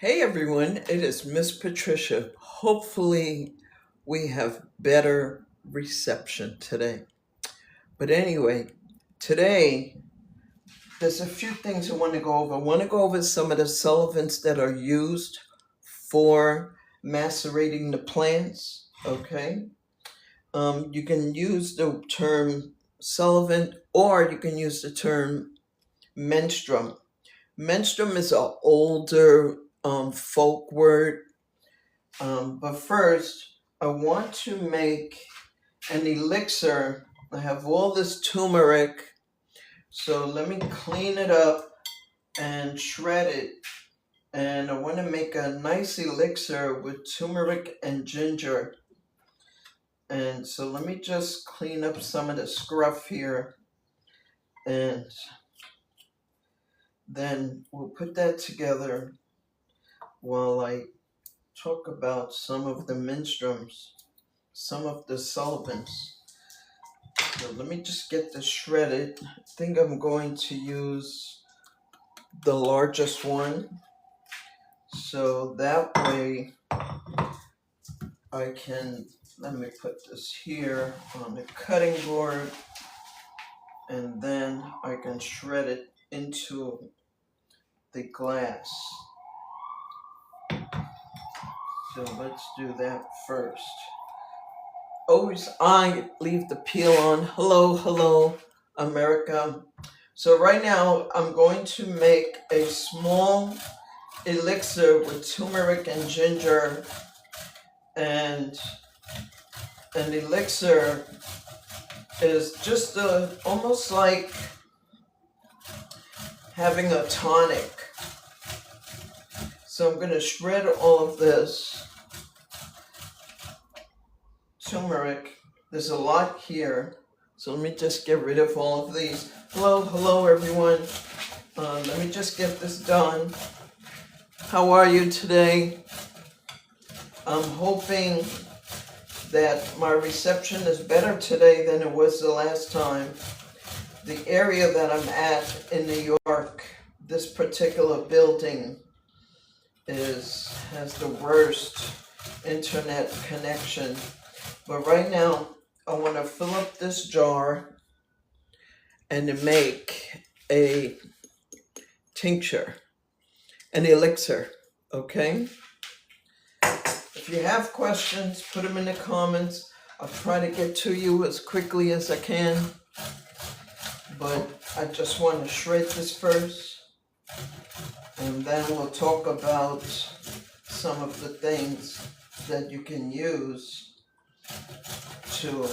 Hey everyone, it is Miss Patricia. Hopefully, we have better reception today. But anyway, today there's a few things I want to go over. I want to go over some of the solvents that are used for macerating the plants. Okay, you can use the term solvent or you can use the term menstruum. Menstruum is an older folk word. But first, I want to make an elixir. I have all this turmeric, so let me clean it up and shred it. And I want to make a nice elixir with turmeric and ginger. And so let me just clean up some of the scruff here. And then we'll put that together while I talk about some of the menstruums, some of the solvents. So let me just get this shredded. I think I'm going to use the largest one. So that way I can, let me put this here on the cutting board and then I can shred it into the glass. So let's do that first. Always I leave the peel on. Hello, America. So right now I'm going to make a small elixir with turmeric and ginger, and an elixir is just almost like having a tonic. So I'm going to shred all of this turmeric. There's a lot here, so let me just get rid of all of these. Hello everyone. Let me just get this done. How are you today? I'm hoping that my reception is better today than it was the last time. The area that I'm at in New York, this particular building has the worst internet connection. But right now, I want to fill up this jar and to make a tincture, an elixir, okay? If you have questions, put them in the comments. I'll try to get to you as quickly as I can. But I just want to shred this first. And then we'll talk about some of the things that you can use to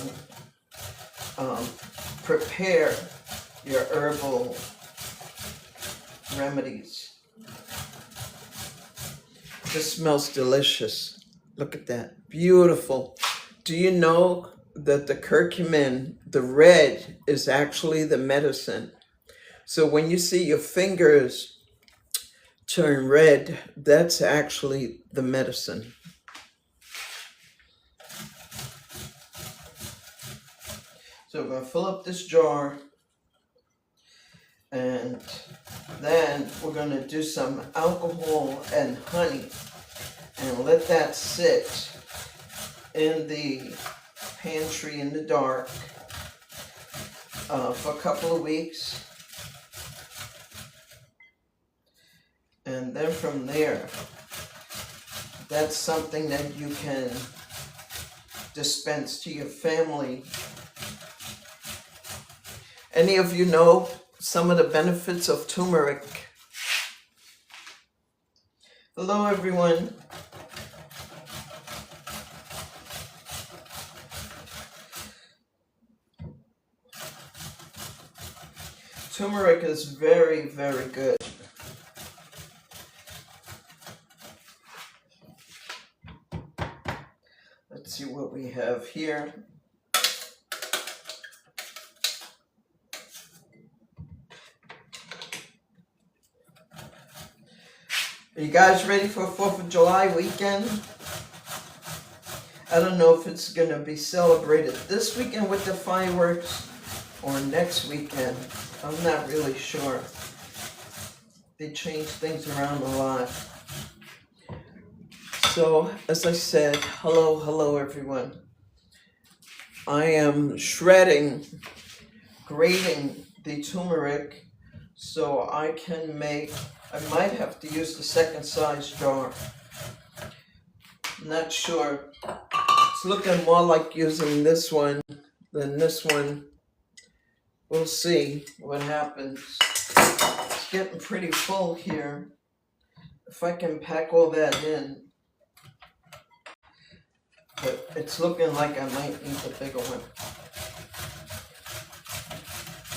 prepare your herbal remedies. This smells delicious. Look at that. Beautiful. Do you know that the curcumin, the red, is actually the medicine? So when you see your fingers turn red, that's actually the medicine. So we're going to fill up this jar, and then we're going to do some alcohol and honey and let that sit in the pantry in the dark for a couple of weeks. And then from there, that's something that you can dispense to your family. Any of you know some of the benefits of turmeric? Hello, everyone. Turmeric is very, very good. Let's see what we have here. Are you guys ready for 4th of July weekend? I don't know if it's going to be celebrated this weekend with the fireworks or next weekend. I'm not really sure. They change things around a lot. So, as I said, hello everyone. I am grating the turmeric so I can make, I might have to use the second size jar. Not sure. It's looking more like using this one than this one. We'll see what happens. It's getting pretty full here. If I can pack all that in. But it's looking like I might need a bigger one.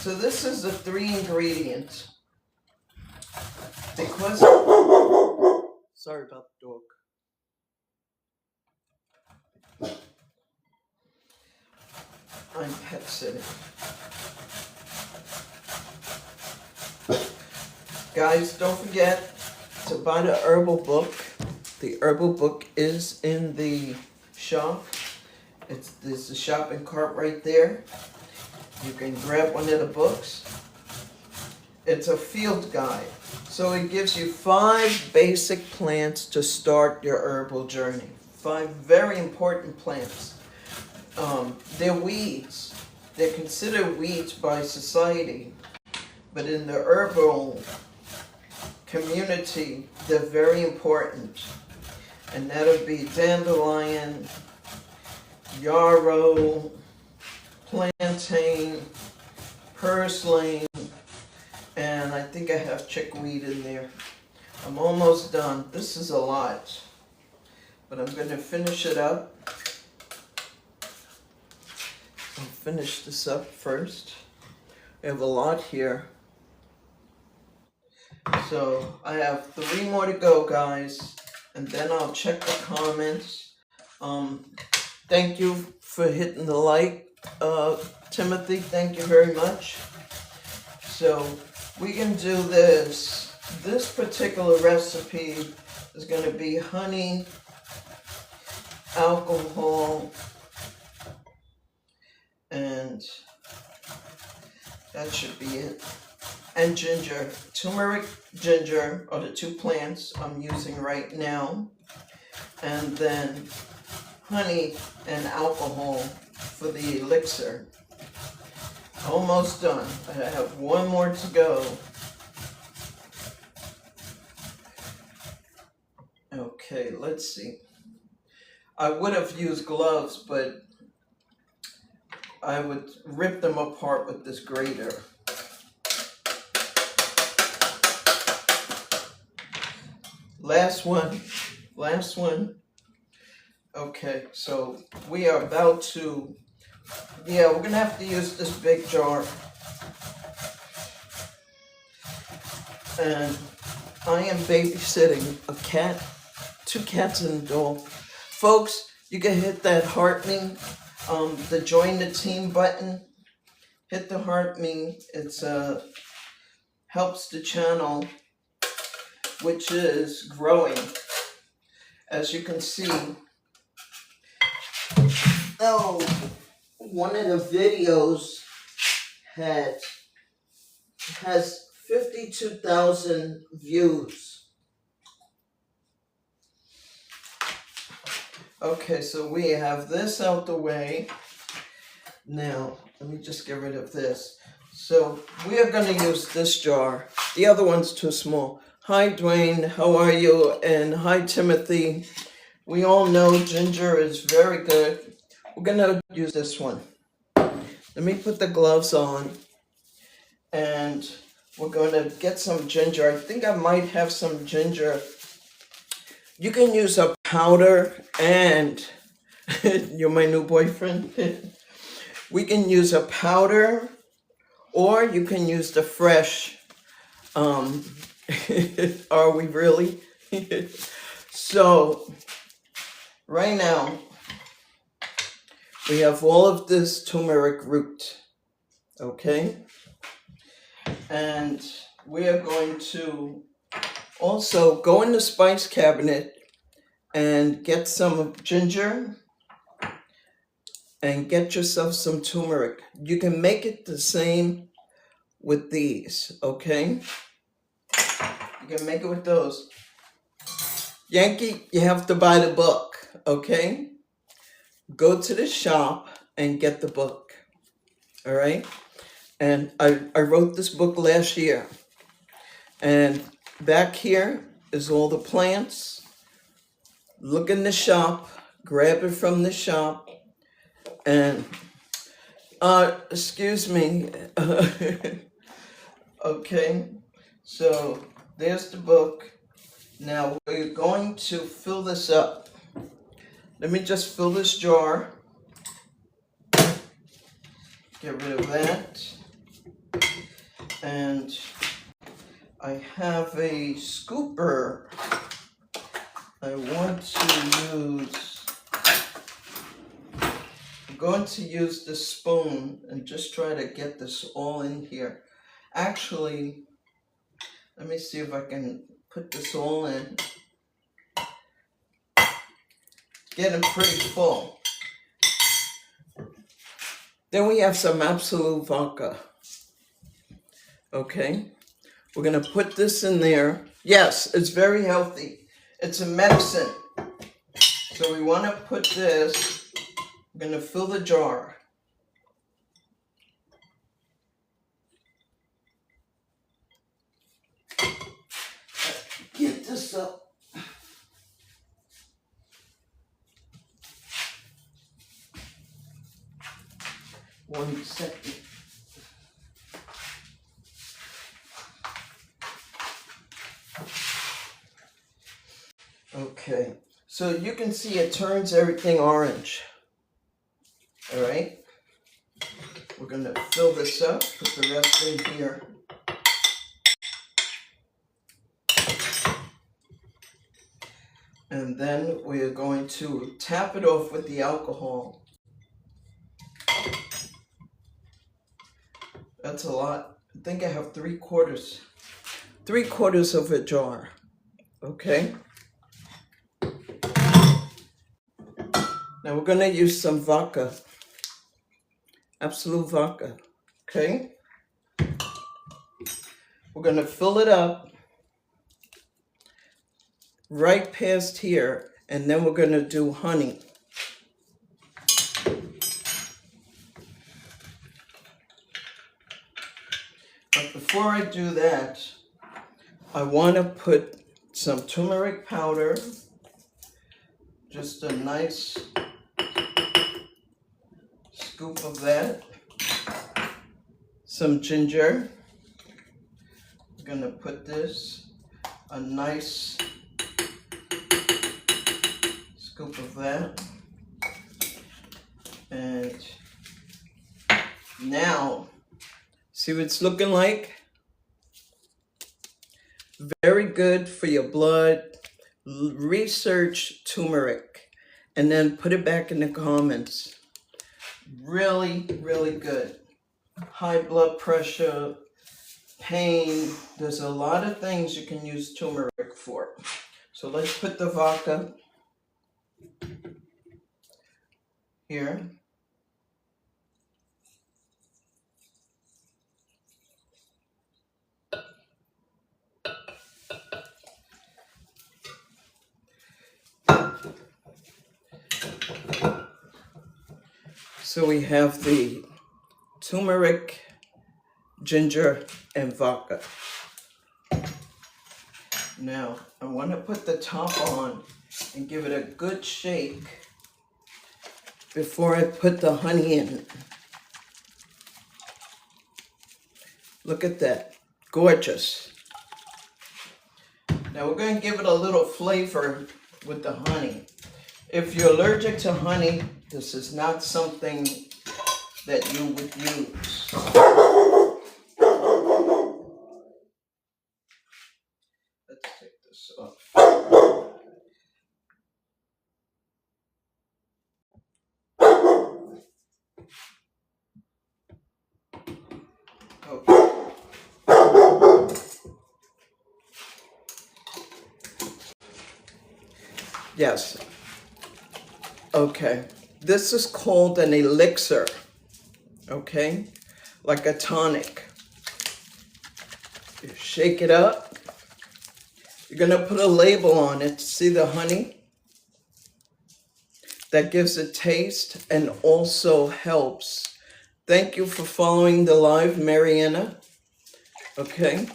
So this is the 3 ingredients. Because, sorry about the dog. I'm pet sitting. Guys, don't forget to buy the herbal book. The herbal book is in the shop. There's a shopping cart right there. You can grab one of the books. It's a field guide. So it gives you 5 basic plants to start your herbal journey. 5 very important plants. They're weeds. They're considered weeds by society. But in the herbal community, they're very important. And that'll be dandelion, yarrow, plantain, purslane, and I think I have chickweed in there. I'm almost done. This is a lot, but I'm going to finish it up. I'll finish this up first. I have a lot here. So I have 3 more to go, guys, and then I'll check the comments. Thank you for hitting the like, Timothy. Thank you very much. So we can do this. This particular recipe is going to be honey, alcohol, and that should be it. And ginger. Turmeric, ginger are the 2 plants I'm using right now. And then honey and alcohol for the elixir. Almost done. I have 1 more to go. Okay, let's see. I would have used gloves, but I would rip them apart with this grater. Last one. Okay, so we are about to, we're gonna have to use this big jar. And I am babysitting a cat, 2 cats and a dog. Folks, you can hit that heart me, the join the team button. Hit the heart me. It's helps the channel, which is growing. As you can see, one of the videos has 52,000 views. Okay, so we have this out the way. Now, let me just get rid of this. So we are going to use this jar. The other one's too small. Hi, Dwayne. How are you? And hi, Timothy. We all know ginger is very good. We're going to use this one. Let me put the gloves on. And we're going to get some ginger. I think I might have some ginger. You can use a powder, and you're my new boyfriend. We can use a powder, or you can use the fresh. Are we really? So right now we have all of this turmeric root, okay? And we are going to also go in the spice cabinet and get some ginger and get yourself some turmeric. You can make it the same with these, okay? You can make it with those. Yankee, you have to buy the book, okay? Go to the shop and get the book, all right? And I wrote this book last year. And back here is all the plants. Look in the shop, grab it from the shop, and excuse me. Okay, so there's the book. Now we're going to fill this up. Let me just fill this jar. Get rid of that. And I have a scooper. I want to use, I'm going to use the spoon and just try to get this all in here. Actually, let me see if I can put this all in. Getting pretty full. Then we have some Absolute vodka. Okay, we're gonna put this in there. Yes, it's very healthy. It's a medicine. So we wanna put this, we're gonna fill the jar. Get this up. One second. Okay, so you can see it turns everything orange. All right, we're gonna fill this up, put the rest in here. And then we are going to tap it off with the alcohol. That's a lot. I think I have 3/4 of a jar. Okay. Now we're gonna use some vodka. Absolute vodka. Okay. We're gonna fill it up right past here, and then we're gonna do honey. But before I do that, I want to put some turmeric powder, just a nice scoop of that, some ginger. I'm going to put this, a nice scoop of that. And now, see what it's looking like? Very good for your blood. Research turmeric and then put it back in the comments. Really, really good. High blood pressure, pain. There's a lot of things you can use turmeric for. So let's put the vodka here. So we have the turmeric, ginger, and vodka. Now, I want to put the top on and give it a good shake before I put the honey in. Look at that. Gorgeous. Now we're going to give it a little flavor with the honey. If you're allergic to honey, this is not something that you would use. Let's take this off. Okay. Yes. Okay. This is called an elixir. Okay? Like a tonic. You shake it up. You're going to put a label on it. See the honey? That gives it taste and also helps. Thank you for following the live, Mariana. Okay,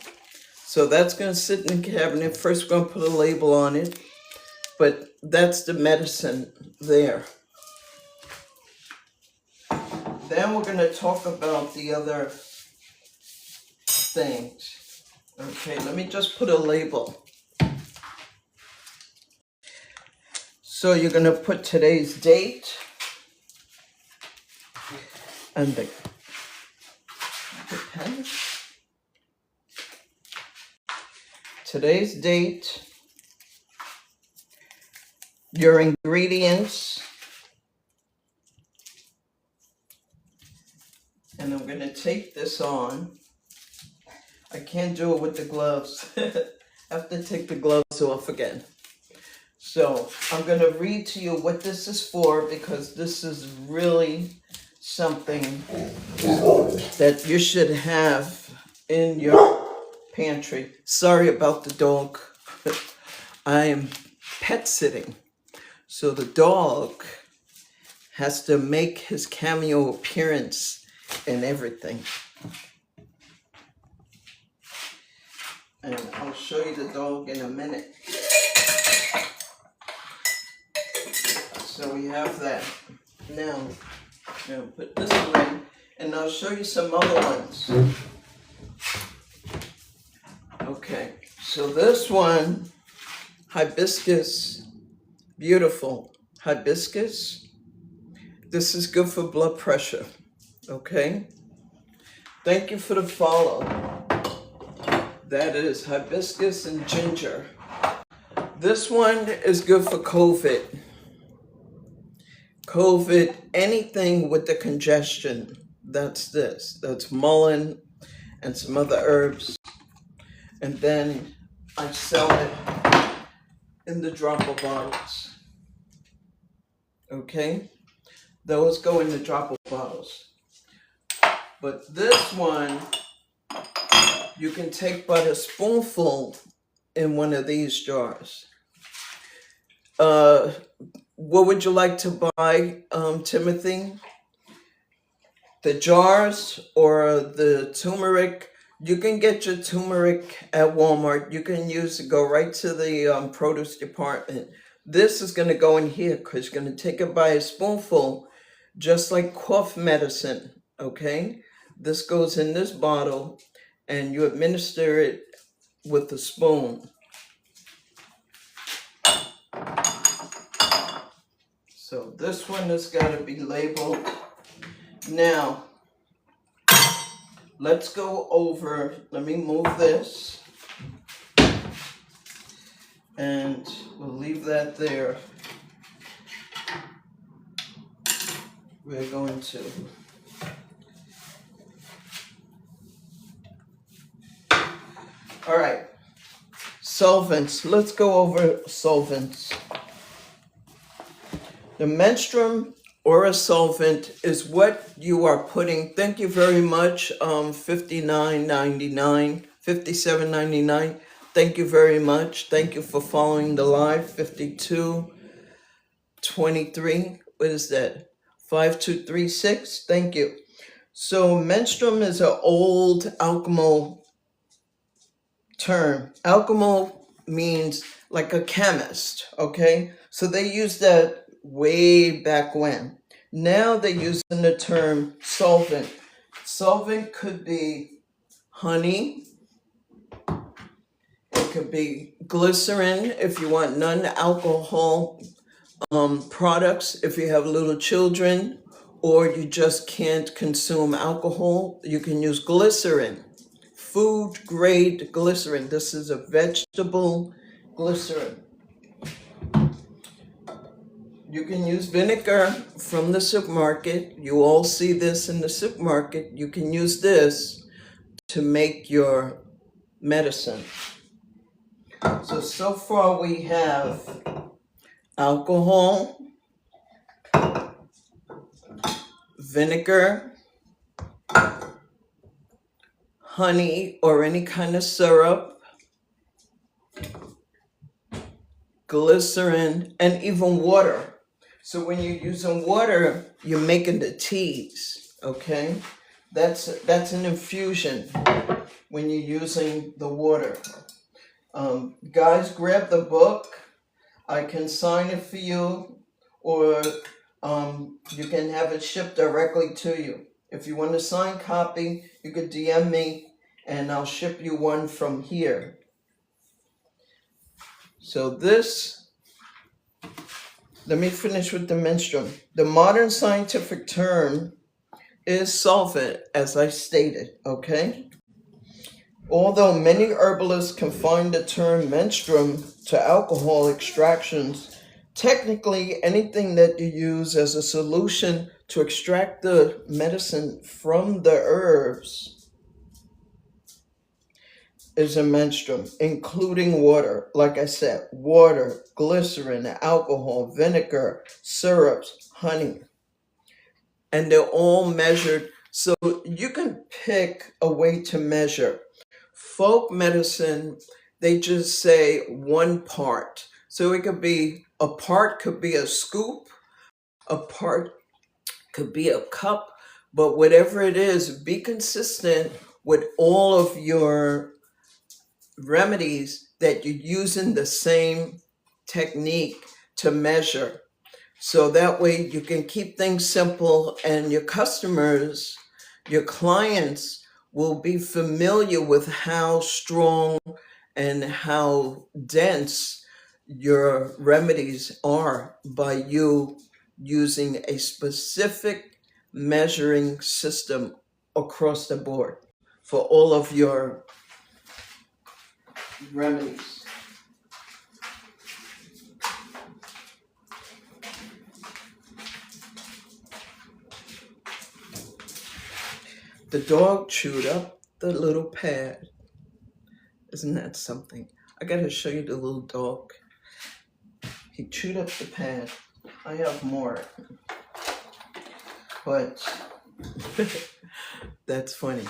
so that's going to sit in the cabinet. First, we're going to put a label on it, but that's the medicine there. Then we're going to talk about the other things. Okay, let me just put a label. So you're going to put today's date and the pen. Today's date, your ingredients, and I'm going to take this on. I can't do it with the gloves. I have to take the gloves off again. So I'm going to read to you what this is for, because this is really something that you should have in your pantry. Sorry about the dog. I am pet sitting. So the dog has to make his cameo appearance in everything. And I'll show you the dog in a minute. So we have that. Now, I'm going to put this away, and I'll show you some other ones. Okay, so this one, hibiscus, beautiful hibiscus. This is good for blood pressure, okay? Thank you for the follow. That is hibiscus and ginger. This one is good for COVID. COVID, anything with the congestion, that's this. That's mullein and some other herbs. And then I sell it in the dropper bottles. Okay? Those go in the dropper bottles. But this one, you can take but a spoonful in one of these jars. What would you like to buy, Timothy? The jars or the turmeric? You can get your turmeric at Walmart. You can go right to the produce department. This is going to go in here because you're going to take it by a spoonful, just like cough medicine, okay? This goes in this bottle, and you administer it with a spoon. So this one has got to be labeled. Now, let's go over, let me move this, and we'll leave that there. We're going to all right, solvents. Let's go over solvents. The menstruum or a solvent is what you are putting. Thank you very much, $59.99, $57.99. Thank you very much. Thank you for following the live. 5223. What is that? 5236. Thank you. So menstruum is an old alchemical term. Alchemical means like a chemist, okay? So they used that way back when. Now they're using the term solvent. Solvent could be honey. It could be glycerin if you want non-alcohol products. If you have little children or you just can't consume alcohol, you can use glycerin. Food grade glycerin. This is a vegetable glycerin. You can use vinegar from the supermarket. You all see this in the supermarket. You can use this to make your medicine. So far we have alcohol, vinegar, honey or any kind of syrup, glycerin, and even water. So when you're using water, you're making the teas, okay? That's an infusion when you're using the water. Guys, grab the book. I can sign it for you, or you can have it shipped directly to you. If you want a signed copy, you could DM me and I'll ship you one from here. So this, let me finish with the menstruum. The modern scientific term is solvent, as I stated, okay? Although many herbalists confine the term menstruum to alcohol extractions, technically anything that you use as a solution to extract the medicine from the herbs is a menstruum, including water. Like I said, water, glycerin, alcohol, vinegar, syrups, honey. And they're all measured. So you can pick a way to measure. Folk medicine, they just say 1 part. So it could be, a part could be a scoop, a part could be a cup, but whatever it is, be consistent with all of your remedies that you're using the same technique to measure. So that way you can keep things simple and your customers, your clients will be familiar with how strong and how dense your remedies are by you using a specific measuring system across the board for all of your remedies. The dog chewed up the little pad. Isn't that something? I gotta show you the little dog. He chewed up the pad. I have more, but that's funny.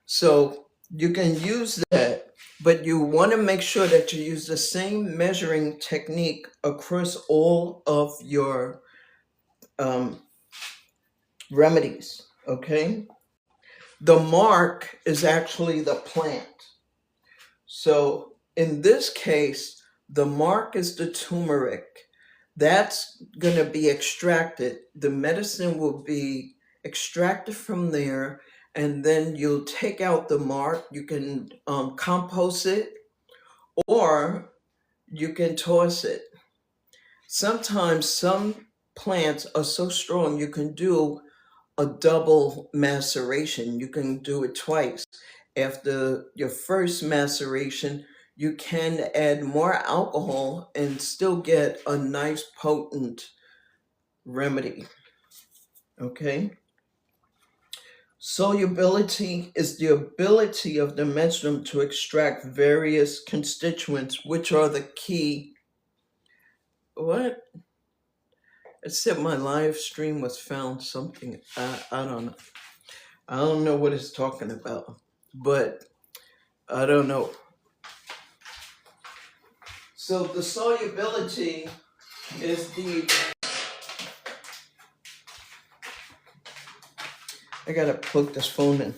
So you can use that, but you want to make sure that you use the same measuring technique across all of your remedies, okay? The mark is actually the plant. So in this case, the mark is the turmeric. That's going to be extracted. The medicine will be extracted from there, and then you'll take out the mark. You can compost it, or you can toss it. Sometimes some plants are so strong you can do a double maceration. You can do it twice. After your first maceration, you can add more alcohol and still get a nice potent remedy. Okay? Solubility is the ability of the menstruum to extract various constituents, which are the key. What? It said my live stream was found something. I don't know. I don't know what it's talking about, but I don't know. So the solubility is I gotta plug this phone in.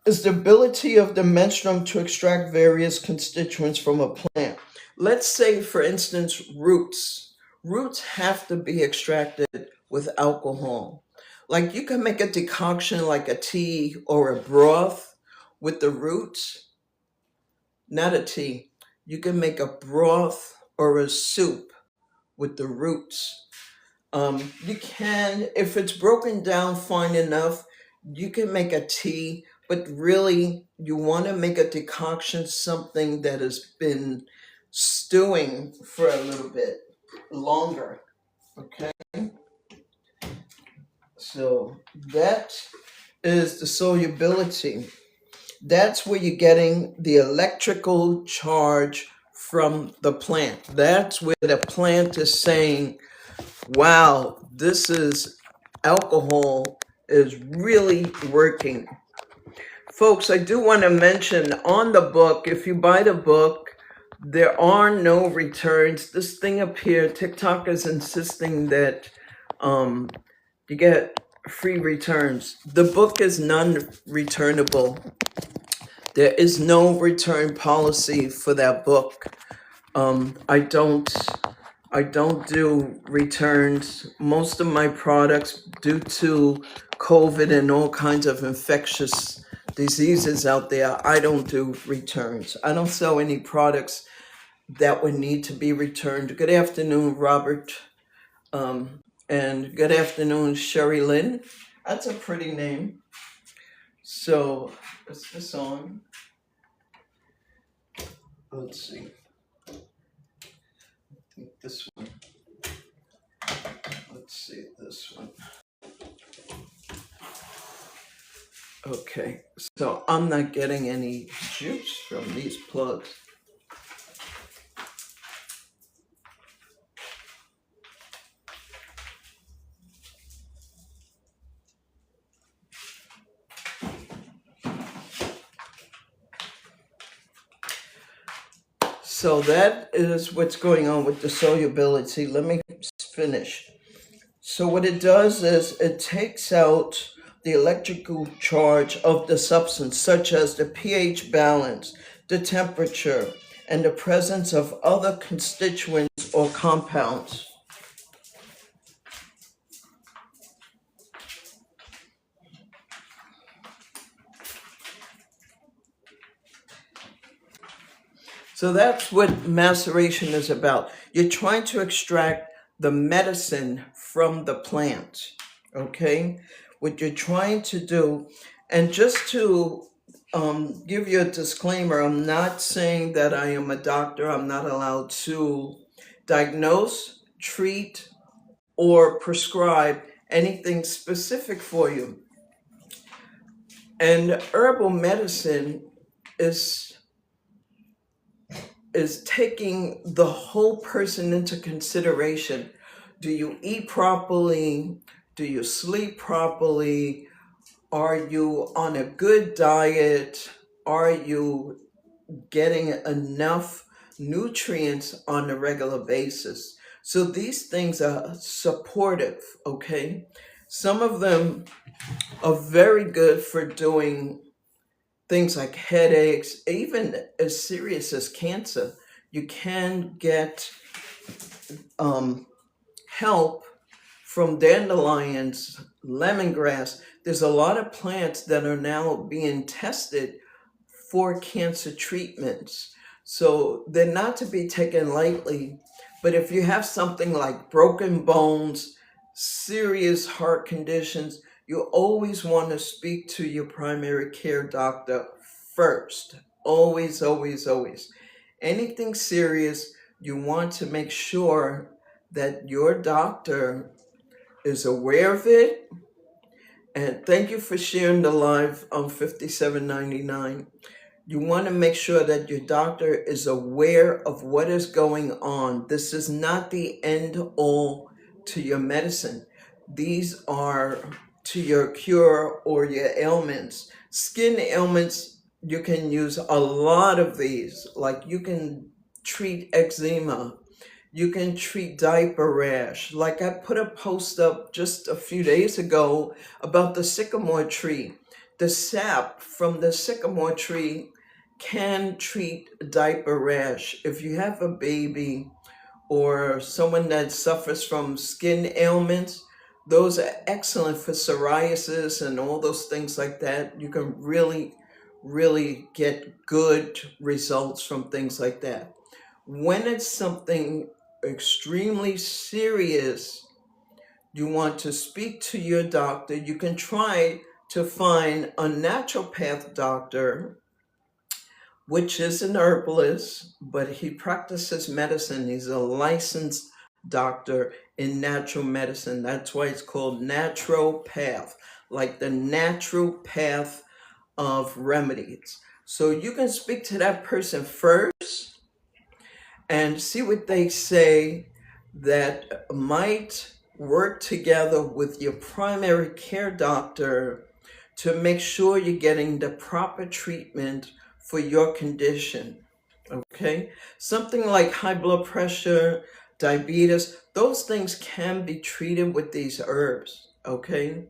Is the ability of the menstruum to extract various constituents from a plant. Let's say, for instance, roots. Roots have to be extracted with alcohol. Like you can make a decoction like a tea or a broth with the roots. Not a tea. You can make a broth or a soup with the roots. You can, if it's broken down fine enough, you can make a tea, but really you want to make a decoction, something that has been stewing for a little bit longer. Okay? So that is the solubility. That's where you're getting the electrical charge from the plant. That's where the plant is saying, wow, this is alcohol is really working. Folks, I do want to mention on the book, if you buy the book, There are no returns. This thing up here, TikTok is insisting that you get free returns. The book is non-returnable. There is no return policy for that book. I don't do returns. Most of my products, due to COVID and all kinds of infectious diseases out there, I don't do returns. I don't sell any products that would need to be returned. Good afternoon, Robert. And good afternoon, Sherry Lynn. That's a pretty name. So, is this on? Let's see. I think this one. Let's see this one. Okay, so I'm not getting any juice from these plugs. So that is what's going on with the solubility. Let me finish. So what it does is it takes out the electrical charge of the substance, such as the pH balance, the temperature, and the presence of other constituents or compounds. So that's what maceration is about. You're trying to extract the medicine from the plant, okay? What you're trying to do, and just to give you a disclaimer, I'm not saying that I am a doctor. I'm not allowed to diagnose, treat, or prescribe anything specific for you. And herbal medicine is taking the whole person into consideration. Do you eat properly? Do you sleep properly? Are you on a good diet? Are you getting enough nutrients on a regular basis? So these things are supportive, okay? Some of them are very good for doing things like headaches, even as serious as cancer. You can get help from dandelions, lemongrass. There's a lot of plants that are now being tested for cancer treatments. So they're not to be taken lightly. But if you have something like broken bones, serious heart conditions, you always want to speak to your primary care doctor first. Always, always, always. Anything serious, you want to make sure that your doctor is aware of it. And thank you for sharing the live on 57.99. You want to make sure that your doctor is aware of what is going on. This is not the end all to your medicine. These are to your cure or your ailments. Skin ailments, you can use a lot of these. Like you can treat eczema. You can treat diaper rash. Like I put a post up just a few days ago about the sycamore tree. The sap from the sycamore tree can treat diaper rash. If you have a baby or someone that suffers from skin ailments, those are excellent for psoriasis and all those things like that. You can really, really get good results from things like that. When it's something extremely serious, you want to speak to your doctor. You can try to find a naturopath doctor, which is an herbalist, but he practices medicine. He's a licensed doctor in natural medicine. That's why it's called naturopath, like the natural path of remedies. So you can speak to that person first and see what they say that might work together with your primary care doctor to make sure you're getting the proper treatment for your condition. Okay, something like high blood pressure, diabetes, those things can be treated with these herbs. Okay,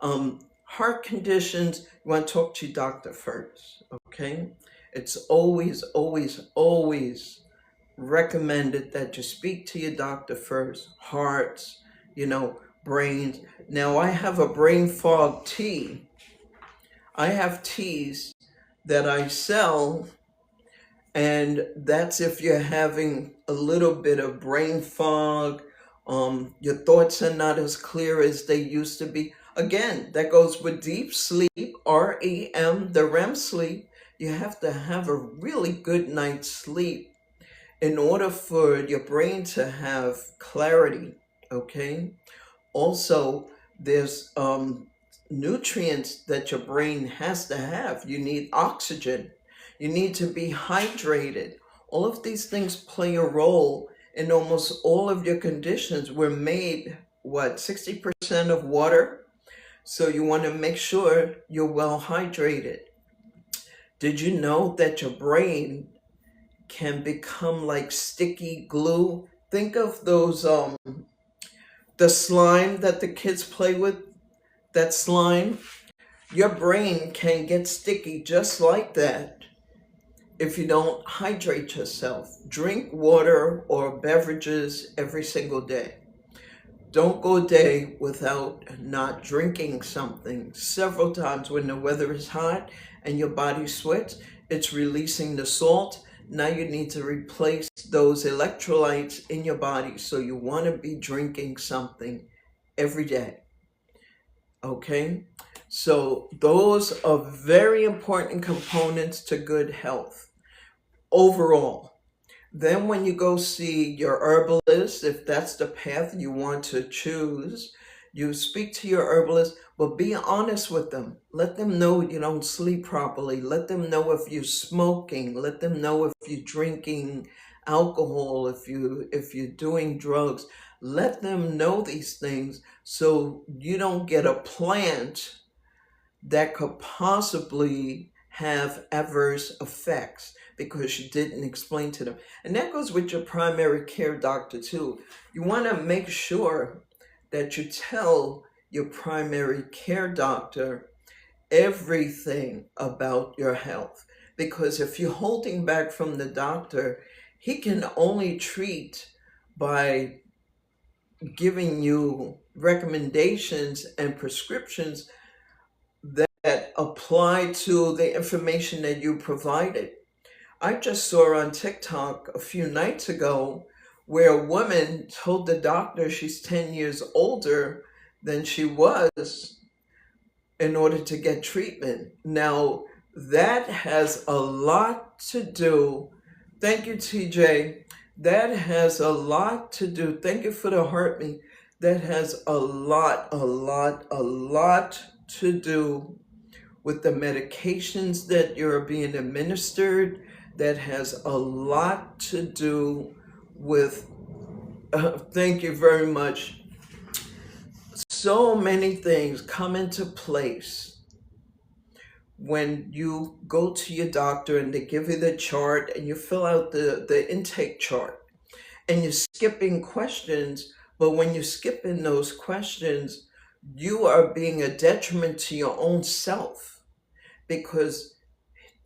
heart conditions, you want to talk to your doctor first. Okay, it's always, always, always recommended that you speak to your doctor first. Hearts, brains. Now, I have a brain fog tea. I have teas that I sell, and that's if you're having a little bit of brain fog. Your thoughts are not as clear as they used to be. Again, that goes with deep sleep, REM, the REM sleep. You have to have a really good night's sleep in order for your brain to have clarity. Okay, also there's nutrients that your brain has to have. You need oxygen, you need to be hydrated. All of these things play a role in almost all of your conditions. We're made, what, 60% of water, so you want to make sure you're well hydrated. Did you know that your brain can become like sticky glue? Think of those the slime that the kids play with, that slime. Your brain can get sticky just like that if you don't hydrate yourself. Drink water or beverages every single day. Don't go a day without not drinking something. Several times when the weather is hot and your body sweats, it's releasing the salt. Now you need to replace those electrolytes in your body. So you want to be drinking something every day. Okay? So those are very important components to good health overall. Then when you go see your herbalist, if that's the path you want to choose, you speak to your herbalist, but be honest with them. Let them know you don't sleep properly. Let them know if you're smoking. Let them know if you're drinking alcohol, if you're doing drugs. Let them know these things so you don't get a plant that could possibly have adverse effects because you didn't explain to them. And that goes with your primary care doctor too. You want to make sure that you tell your primary care doctor everything about your health. Because if you're holding back from the doctor, he can only treat by giving you recommendations and prescriptions that apply to the information that you provided. I just saw on TikTok a few nights ago where a woman told the doctor she's 10 years older than she was in order to get treatment. Now, that has a lot to do. Thank you, TJ. That has a lot to do. Thank you for the heart me. That has a lot to do with the medications that you're being administered. That has a lot to do with, thank you very much. So many things come into place when you go to your doctor and they give you the chart and you fill out the intake chart and you're skipping questions. But when you're skipping those questions, you are being a detriment to your own self because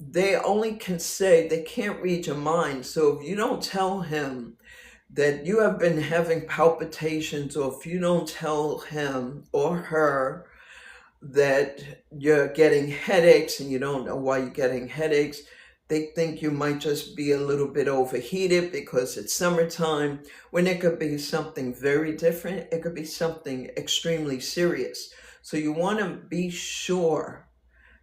they only can say, they can't read your mind. So if you don't tell him that you have been having palpitations, or if you don't tell him or her that you're getting headaches and you don't know why you're getting headaches, they think you might just be a little bit overheated because it's summertime, when it could be something very different. It could be something extremely serious. So you want to be sure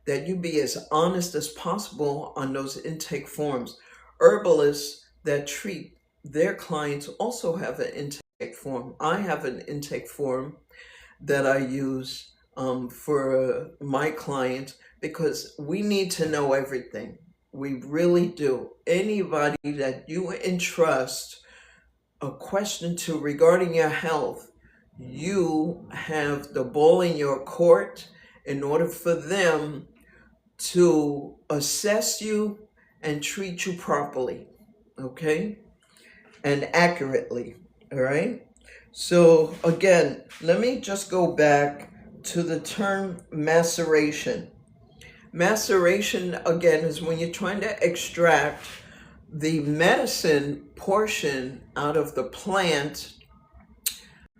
that you be as honest as possible on those intake forms. Herbalists that treat their clients also have an intake form. I have an intake form that I use for my clients because we need to know everything. We really do. Anybody that you entrust a question to regarding your health, you have the ball in your court in order for them to assess you and treat you properly, okay, and accurately. All right. So again, let me just go back to the term maceration. Maceration, again, is when you're trying to extract the medicine portion out of the plant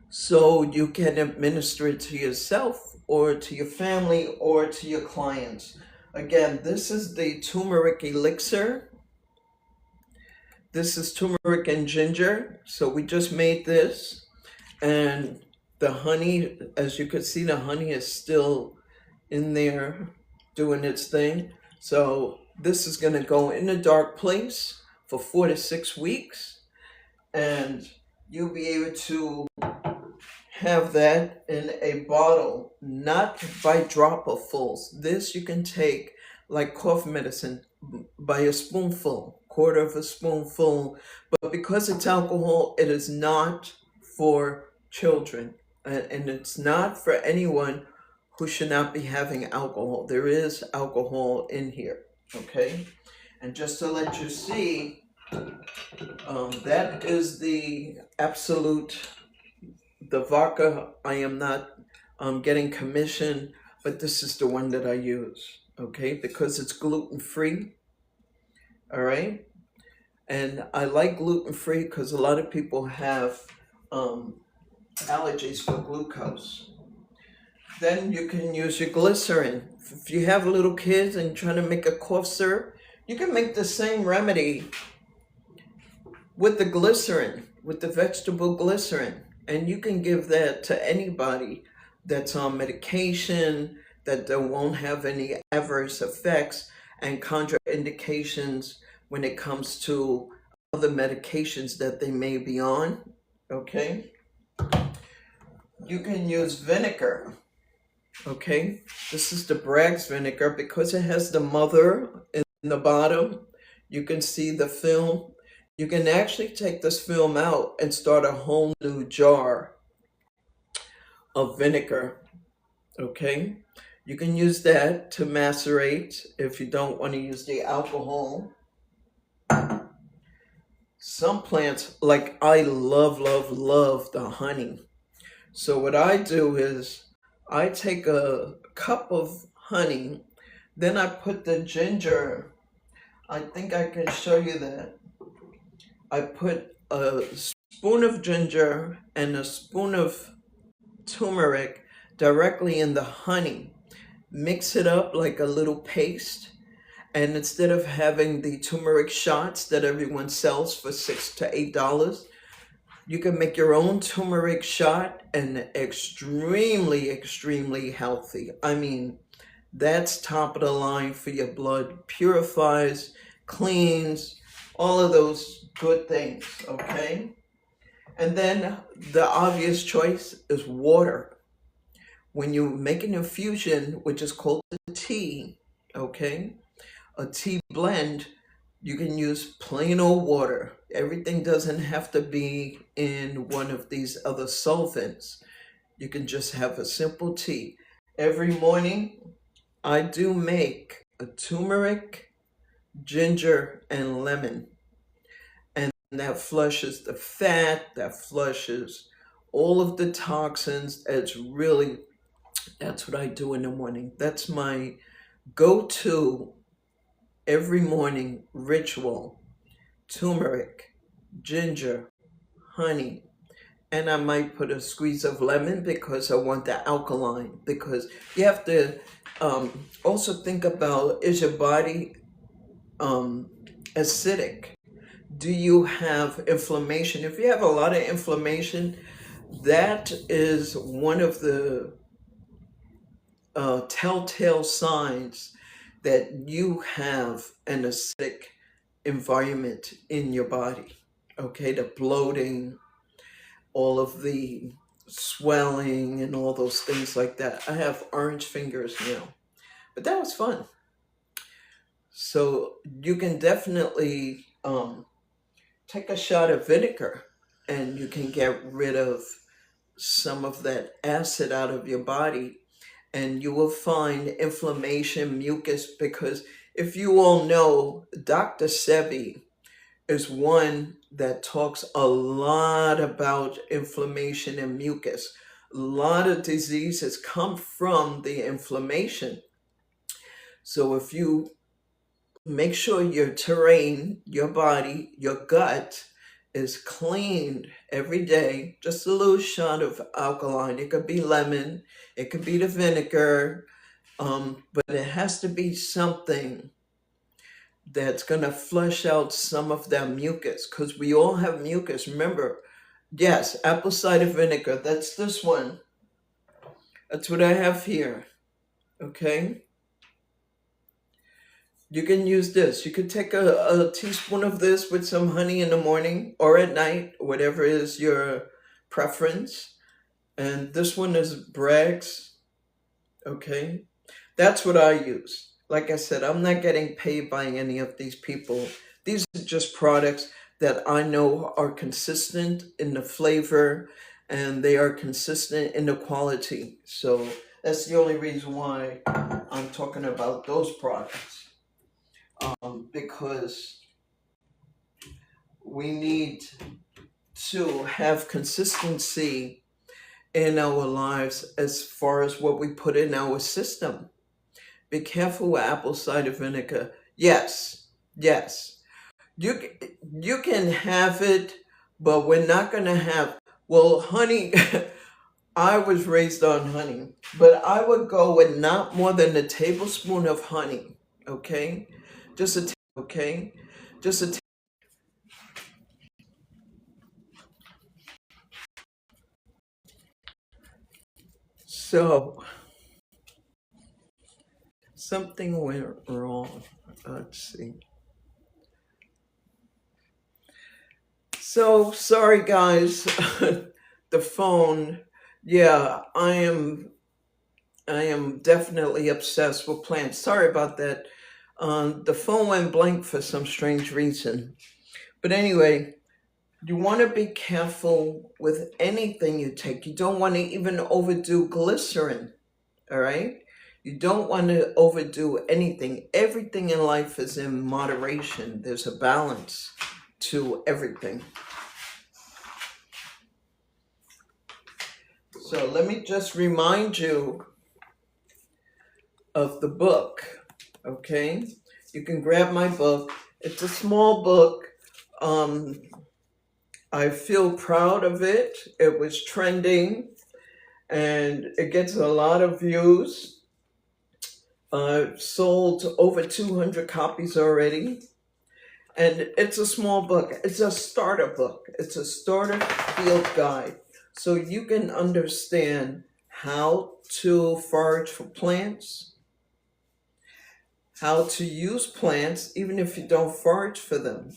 so you can administer it to yourself or to your family or to your clients. Again, this is the turmeric elixir. This is turmeric and ginger. So we just made this, and the honey, as you can see, the honey is still in there doing its thing. So this is going to go in a dark place for 4 to 6 weeks, and you'll be able to have that in a bottle, not by dropperfuls. This you can take like cough medicine by a spoonful, quarter of a spoonful. But because it's alcohol, it is not for children, and it's not for anyone who should not be having alcohol. There is alcohol in here, okay? And just to let you see, that is the absolute, the vodka. I am not getting commission, but this is the one that I use, okay? Because it's gluten-free, all right? And I like gluten-free because a lot of people have allergies for glucose. Then you can use your glycerin. If you have little kids and you're trying to make a cough syrup, you can make the same remedy with the glycerin, with the vegetable glycerin. And you can give that to anybody that's on medication, that won't have any adverse effects and contraindications when it comes to other medications that they may be on, okay? You can use vinegar. Okay, this is the Bragg's vinegar. Because it has the mother in the bottom, you can see the film. You can actually take this film out and start a whole new jar of vinegar. Okay, you can use that to macerate if you don't want to use the alcohol. Some plants, like I love the honey. So what I do is I take a cup of honey, then I put the ginger. I think I can show you that. I put a spoon of ginger and a spoon of turmeric directly in the honey. Mix it up like a little paste. And instead of having the turmeric shots that everyone sells for $6 to $8, you can make your own turmeric shot, and extremely healthy. I mean, that's top of the line for your blood. Purifies, cleans, all of those good things, okay? And then the obvious choice is water. When you make an infusion, which is called a tea, okay? A tea blend, you can use plain old water. Everything doesn't have to be in one of these other solvents. You can just have a simple tea. Every morning, I do make a turmeric, ginger, and lemon. And that flushes the fat, that flushes all of the toxins. That's what I do in the morning. That's my go-to every morning ritual. Turmeric, ginger, honey, and I might put a squeeze of lemon because I want the alkaline. Because you have to also think about, is your body acidic? Do you have inflammation? If you have a lot of inflammation, that is one of the telltale signs that you have an acidic environment in your body. Okay, the bloating, all of the swelling, and all those things like that. I have orange fingers now, but that was fun. So you can definitely take a shot of vinegar, and you can get rid of some of that acid out of your body, and you will find inflammation, mucus, because if you all know, Dr. Sebi is one that talks a lot about inflammation and mucus. A lot of diseases come from the inflammation. So if you make sure your terrain, your body, your gut is cleaned every day, just a little shot of alkaline. It could be lemon, it could be the vinegar, but it has to be something that's going to flush out some of that mucus, because we all have mucus. Remember, yes, apple cider vinegar, that's this one. That's what I have here. Okay. You can use this. You could take a teaspoon of this with some honey in the morning or at night, whatever is your preference. And this one is Bragg's. Okay. That's what I use. Like I said, I'm not getting paid by any of these people. These are just products that I know are consistent in the flavor and they are consistent in the quality. So that's the only reason why I'm talking about those products. Because we need to have consistency in our lives as far as what we put in our system. Be careful with apple cider vinegar. Yes, yes. You can have it, but we're not going to have, well, honey. I was raised on honey, but I would go with not more than a tablespoon of honey, okay? Just a, okay? Just a, so something went wrong. Let's see. So sorry, guys. The phone. Yeah, I am definitely obsessed with plants. Sorry about that. The phone went blank for some strange reason. But anyway, you want to be careful with anything you take. You don't want to even overdo glycerin. All right? You don't want to overdo anything. Everything in life is in moderation. There's a balance to everything. So let me just remind you of the book, okay? You can grab my book. It's a small book. I feel proud of it. It was trending and it gets a lot of views. Sold over 200 copies already. And it's a small book. It's a starter book. It's a starter field guide. So you can understand how to forage for plants, how to use plants, even if you don't forage for them,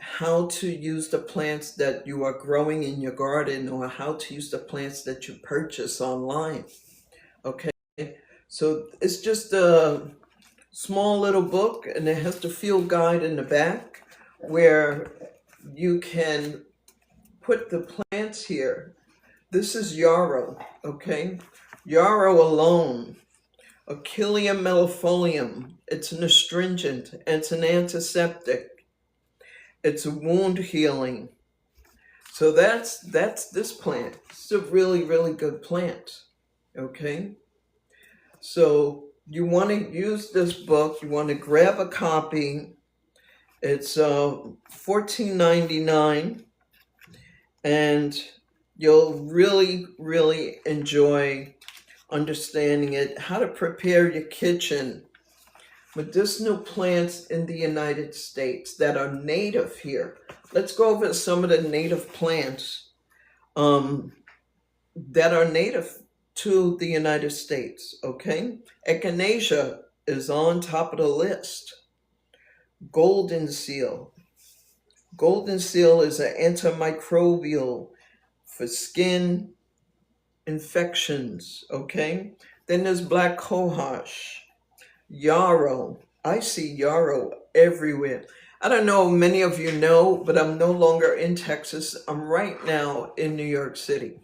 how to use the plants that you are growing in your garden, or how to use the plants that you purchase online. Okay, so it's just a small little book, and it has the field guide in the back where you can put the plants here. This is yarrow, okay? Yarrow alone, Achillea mellifolium. It's an astringent, it's an antiseptic, it's a wound healing. So that's this plant. It's a really, really good plant, okay? So you want to use this book. You want to grab a copy. It's $14.99, and you'll really, really enjoy understanding it. How to prepare your kitchen. Medicinal plants in the United States that are native here. Let's go over some of the native plants that are native to the United States, okay? Echinacea is on top of the list. Golden seal. Golden seal is an antimicrobial for skin infections, okay? Then there's black cohosh, yarrow. I see yarrow everywhere. I don't know, many of you know, but I'm no longer in Texas. I'm right now in New York City.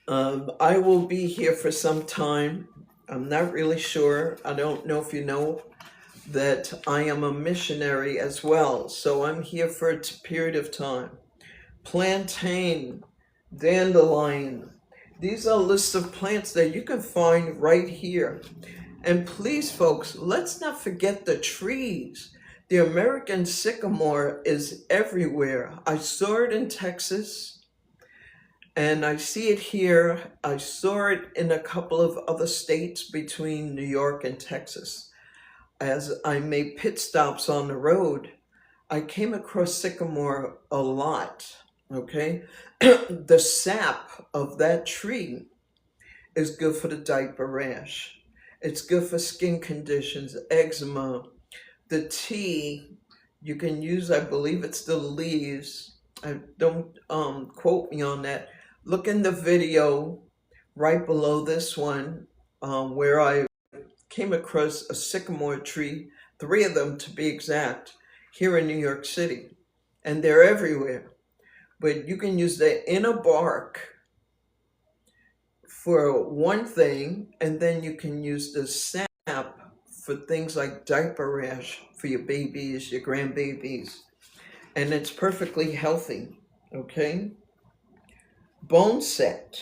I will be here for some time. I'm not really sure. I don't know if you know that I am a missionary as well. So I'm here for a period of time. Plantain, dandelion. These are lists of plants that you can find right here. And please, folks, let's not forget the trees. The American sycamore is everywhere. I saw it in Texas and I see it here. I saw it in a couple of other states between New York and Texas. As I made pit stops on the road, I came across sycamore a lot. Okay, the sap of that tree is good for the diaper rash. It's good for skin conditions, eczema. The tea you can use, I believe it's the leaves. I don't quote me on that. Look in the video right below this one where I came across a sycamore tree, three of them to be exact, here in New York City. And they're everywhere. But you can use the inner bark for one thing, and then you can use the sap for things like diaper rash for your babies, your grandbabies, and it's perfectly healthy. Okay, bone set.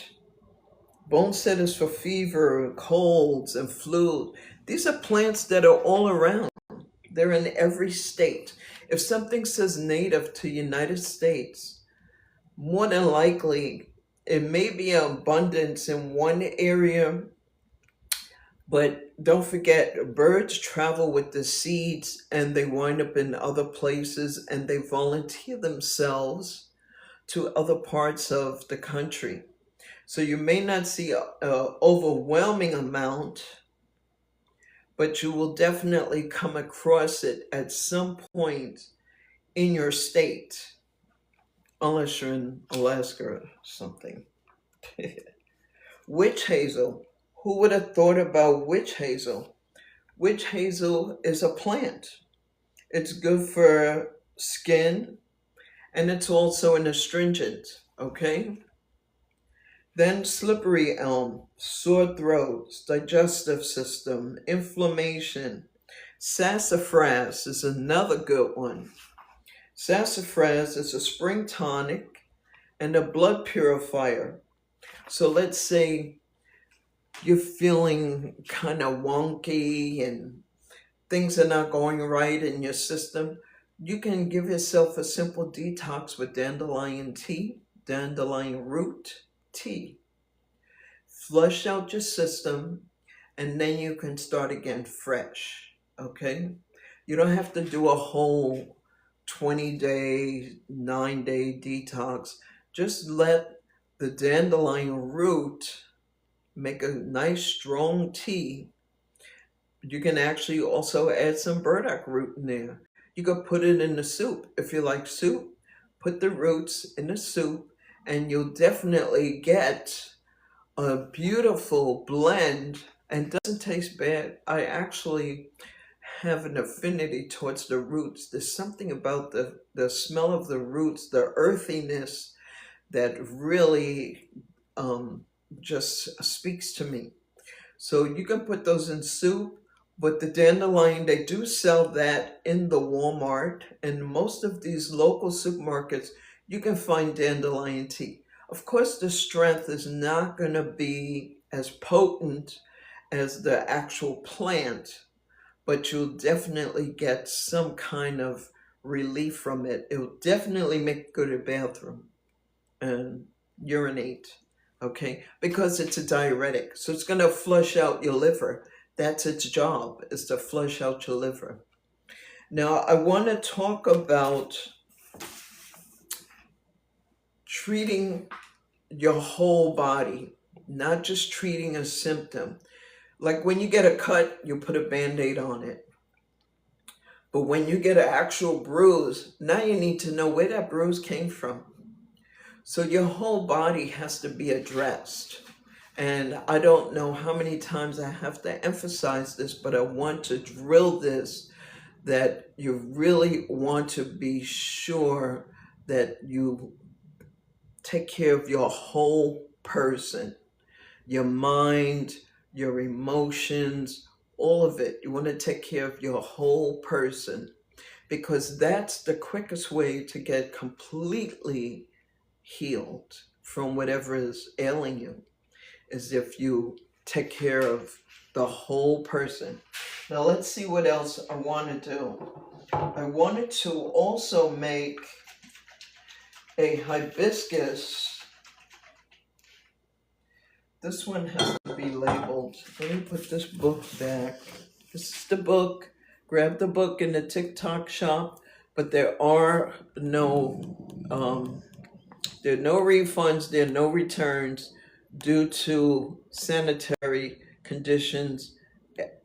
Bone set is for fever, colds, and flu. These are plants that are all around. They're in every state. If something says native to United States, more than likely it may be abundance in one area, but don't forget birds travel with the seeds and they wind up in other places and they volunteer themselves to other parts of the country. So you may not see an overwhelming amount, but you will definitely come across it at some point in your state, unless you're in Alaska or something. Witch hazel. Who would have thought about witch hazel? Witch hazel is a plant. It's good for skin and it's also an astringent, okay? Then slippery elm, sore throats, digestive system, inflammation. Sassafras is another good one. Sassafras is a spring tonic and a blood purifier. So let's say you're feeling kind of wonky and things are not going right in your system, you can give yourself a simple detox with dandelion tea, dandelion root tea. Flush out your system and then you can start again fresh. Okay? You don't have to do a whole 20-day, 9-day detox. Just let the dandelion root make a nice strong tea. You can actually also add some burdock root in there. You could put it in the soup. If you like soup, put the roots in the soup and you'll definitely get a beautiful blend and doesn't taste bad. I actually have an affinity towards the roots. There's something about the smell of the roots, the earthiness that really just speaks to me. So you can put those in soup, but the dandelion, they do sell that in the Walmart and most of these local supermarkets, you can find dandelion tea. Of course, the strength is not going to be as potent as the actual plant, but you'll definitely get some kind of relief from it. It'll definitely make go to the bathroom and urinate, okay? Because it's a diuretic. So it's going to flush out your liver. That's its job, is to flush out your liver. Now, I want to talk about treating your whole body, not just treating a symptom. Like when you get a cut, you put a Band-Aid on it. But when you get an actual bruise, now you need to know where that bruise came from. So your whole body has to be addressed. And I don't know how many times I have to emphasize this, but I want to drill this, that you really want to be sure that you take care of your whole person, your mind, your emotions, all of it. You want to take care of your whole person because that's the quickest way to get completely healed from whatever is ailing you, is if you take care of the whole person. Now let's see what else I want to do. I wanted to also make a hibiscus. This one has to be labeled. Let me put this book back. This is the book. Grab the book in the TikTok shop, but there are no refunds, there are no returns due to sanitary conditions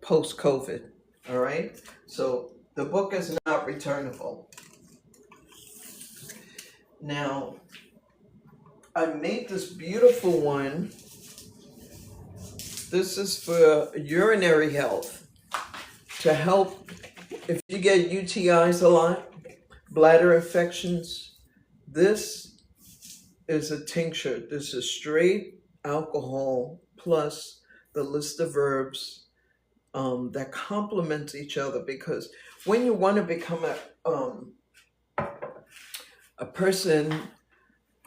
post-COVID. All right, so the book is not returnable. Now, I made this beautiful one. This is for urinary health, to help if you get UTIs a lot, bladder infections. This is a tincture. This is straight alcohol plus the list of herbs that complement each other, because when you want to become a person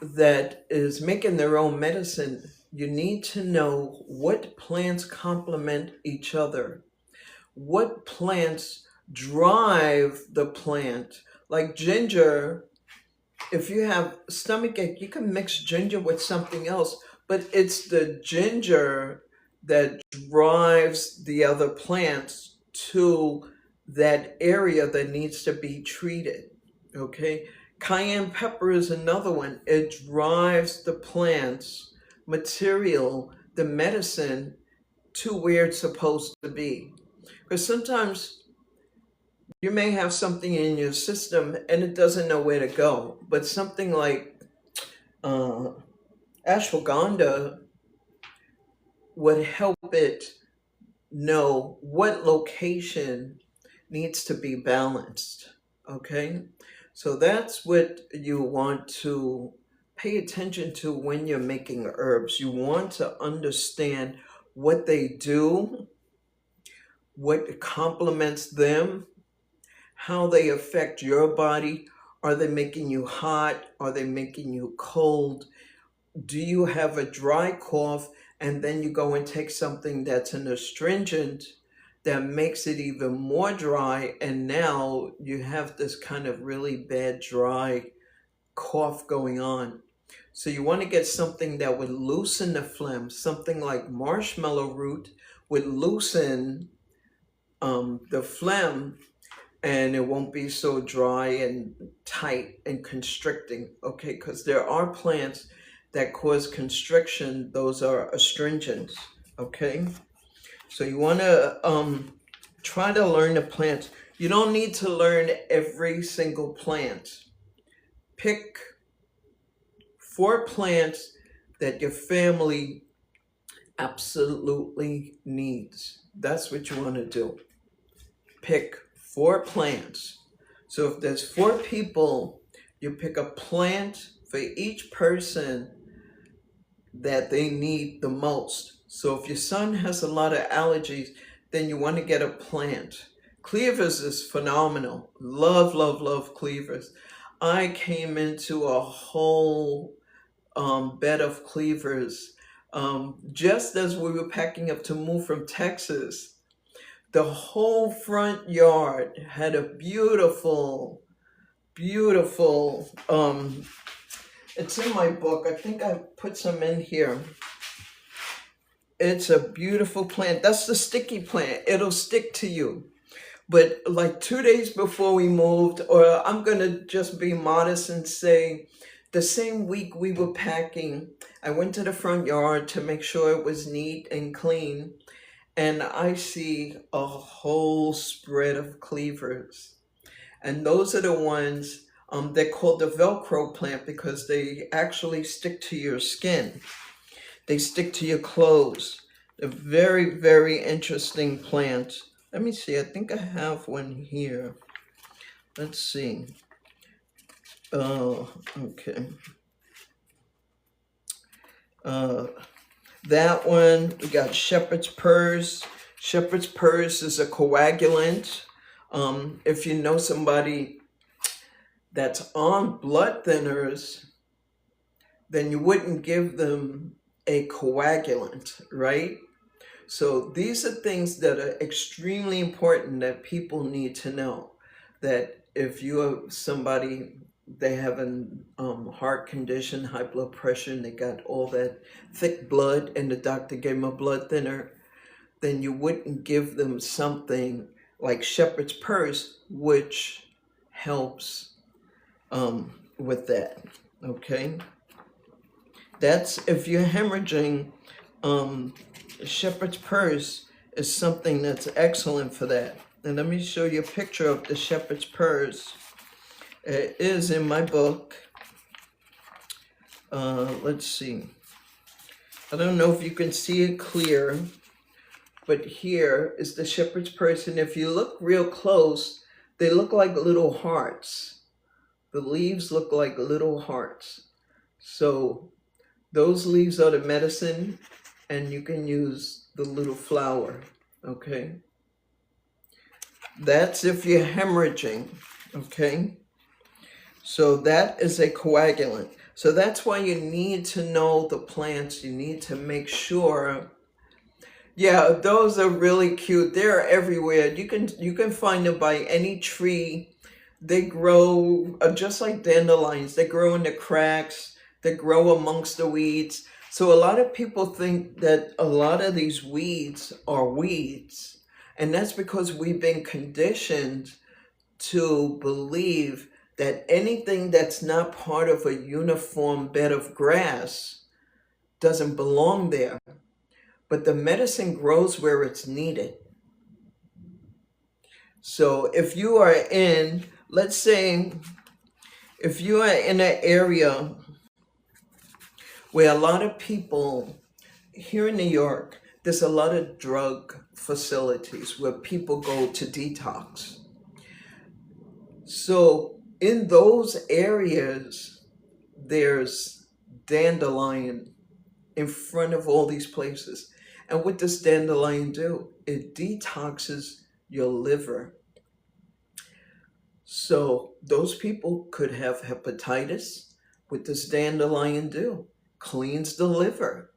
that is making their own medicine, you need to know what plants complement each other, what plants drive the plant. Like ginger, if you have stomach ache, you can mix ginger with something else, but it's the ginger that drives the other plants to that area that needs to be treated. Okay, cayenne pepper is another one. It drives the plant's material, the medicine, to where it's supposed to be. Because sometimes you may have something in your system and it doesn't know where to go, but something like uh, ashwagandha would help it know what location needs to be balanced. Okay, so that's what you want to pay attention to when you're making herbs. You want to understand what they do, what complements them, how they affect your body. Are they making you hot? Are they making you cold? Do you have a dry cough and then you go and take something that's an astringent that makes it even more dry, and now you have this kind of really bad dry cough going on? So you want to get something that would loosen the phlegm. Something like marshmallow root would loosen the phlegm, and it won't be so dry and tight and constricting. Okay, because there are plants that cause constriction. Those are astringents. Okay, so you want to try to learn the plants. You don't need to learn every single plant. Pick 4 plants that your family absolutely needs. That's what you want to do. Pick 4 plants. So if there's 4 people, you pick a plant for each person that they need the most. So if your son has a lot of allergies, then you want to get a plant. Cleavers is phenomenal. Love, love, love cleavers. I came into a whole bed of cleavers just as we were packing up to move from Texas. The whole front yard had a beautiful, beautiful, it's in my book. I think I put some in here. It's a beautiful plant. That's the sticky plant. It'll stick to you. But like 2 days before we moved, or I'm going to just be modest and say the same week we were packing, I went to the front yard to make sure it was neat and clean. And I see a whole spread of cleavers. And those are the ones they're called the Velcro plant because they actually stick to your skin. They stick to your clothes. A very, very interesting plant. Let me see. I think I have one here. Let's see. Oh, okay. That one, we got shepherd's purse. Shepherd's purse is a coagulant. If you know somebody that's on blood thinners, then you wouldn't give them a coagulant, right? So these are things that are extremely important that people need to know. That if you have somebody, they have a heart condition, high blood pressure, and they got all that thick blood, and the doctor gave them a blood thinner, then you wouldn't give them something like shepherd's purse, which helps with that, okay? That's if you're hemorrhaging, shepherd's purse is something that's excellent for that. And let me show you a picture of the shepherd's purse. It is in my book. Let's see. I don't know if you can see it clear, but here is the shepherd's purse. And if you look real close, they look like little hearts. The leaves look like little hearts. So those leaves are the medicine, and you can use the little flower, okay? That's if you're hemorrhaging, okay? So that is a coagulant. So that's why you need to know the plants. You need to make sure. Yeah, those are really cute. They're everywhere. You can find them by any tree. They grow just like dandelions. They grow in the cracks. They grow amongst the weeds. So a lot of people think that a lot of these weeds are weeds. And that's because we've been conditioned to believe that anything that's not part of a uniform bed of grass doesn't belong there. But the medicine grows where it's needed. So if you are in, let's say, if you are in an area where a lot of people, here in New York, there's a lot of drug facilities where people go to detox. So in those areas, there's dandelion in front of all these places. And what does dandelion do? It detoxes your liver. So those people could have hepatitis. What does dandelion do? Cleans the liver.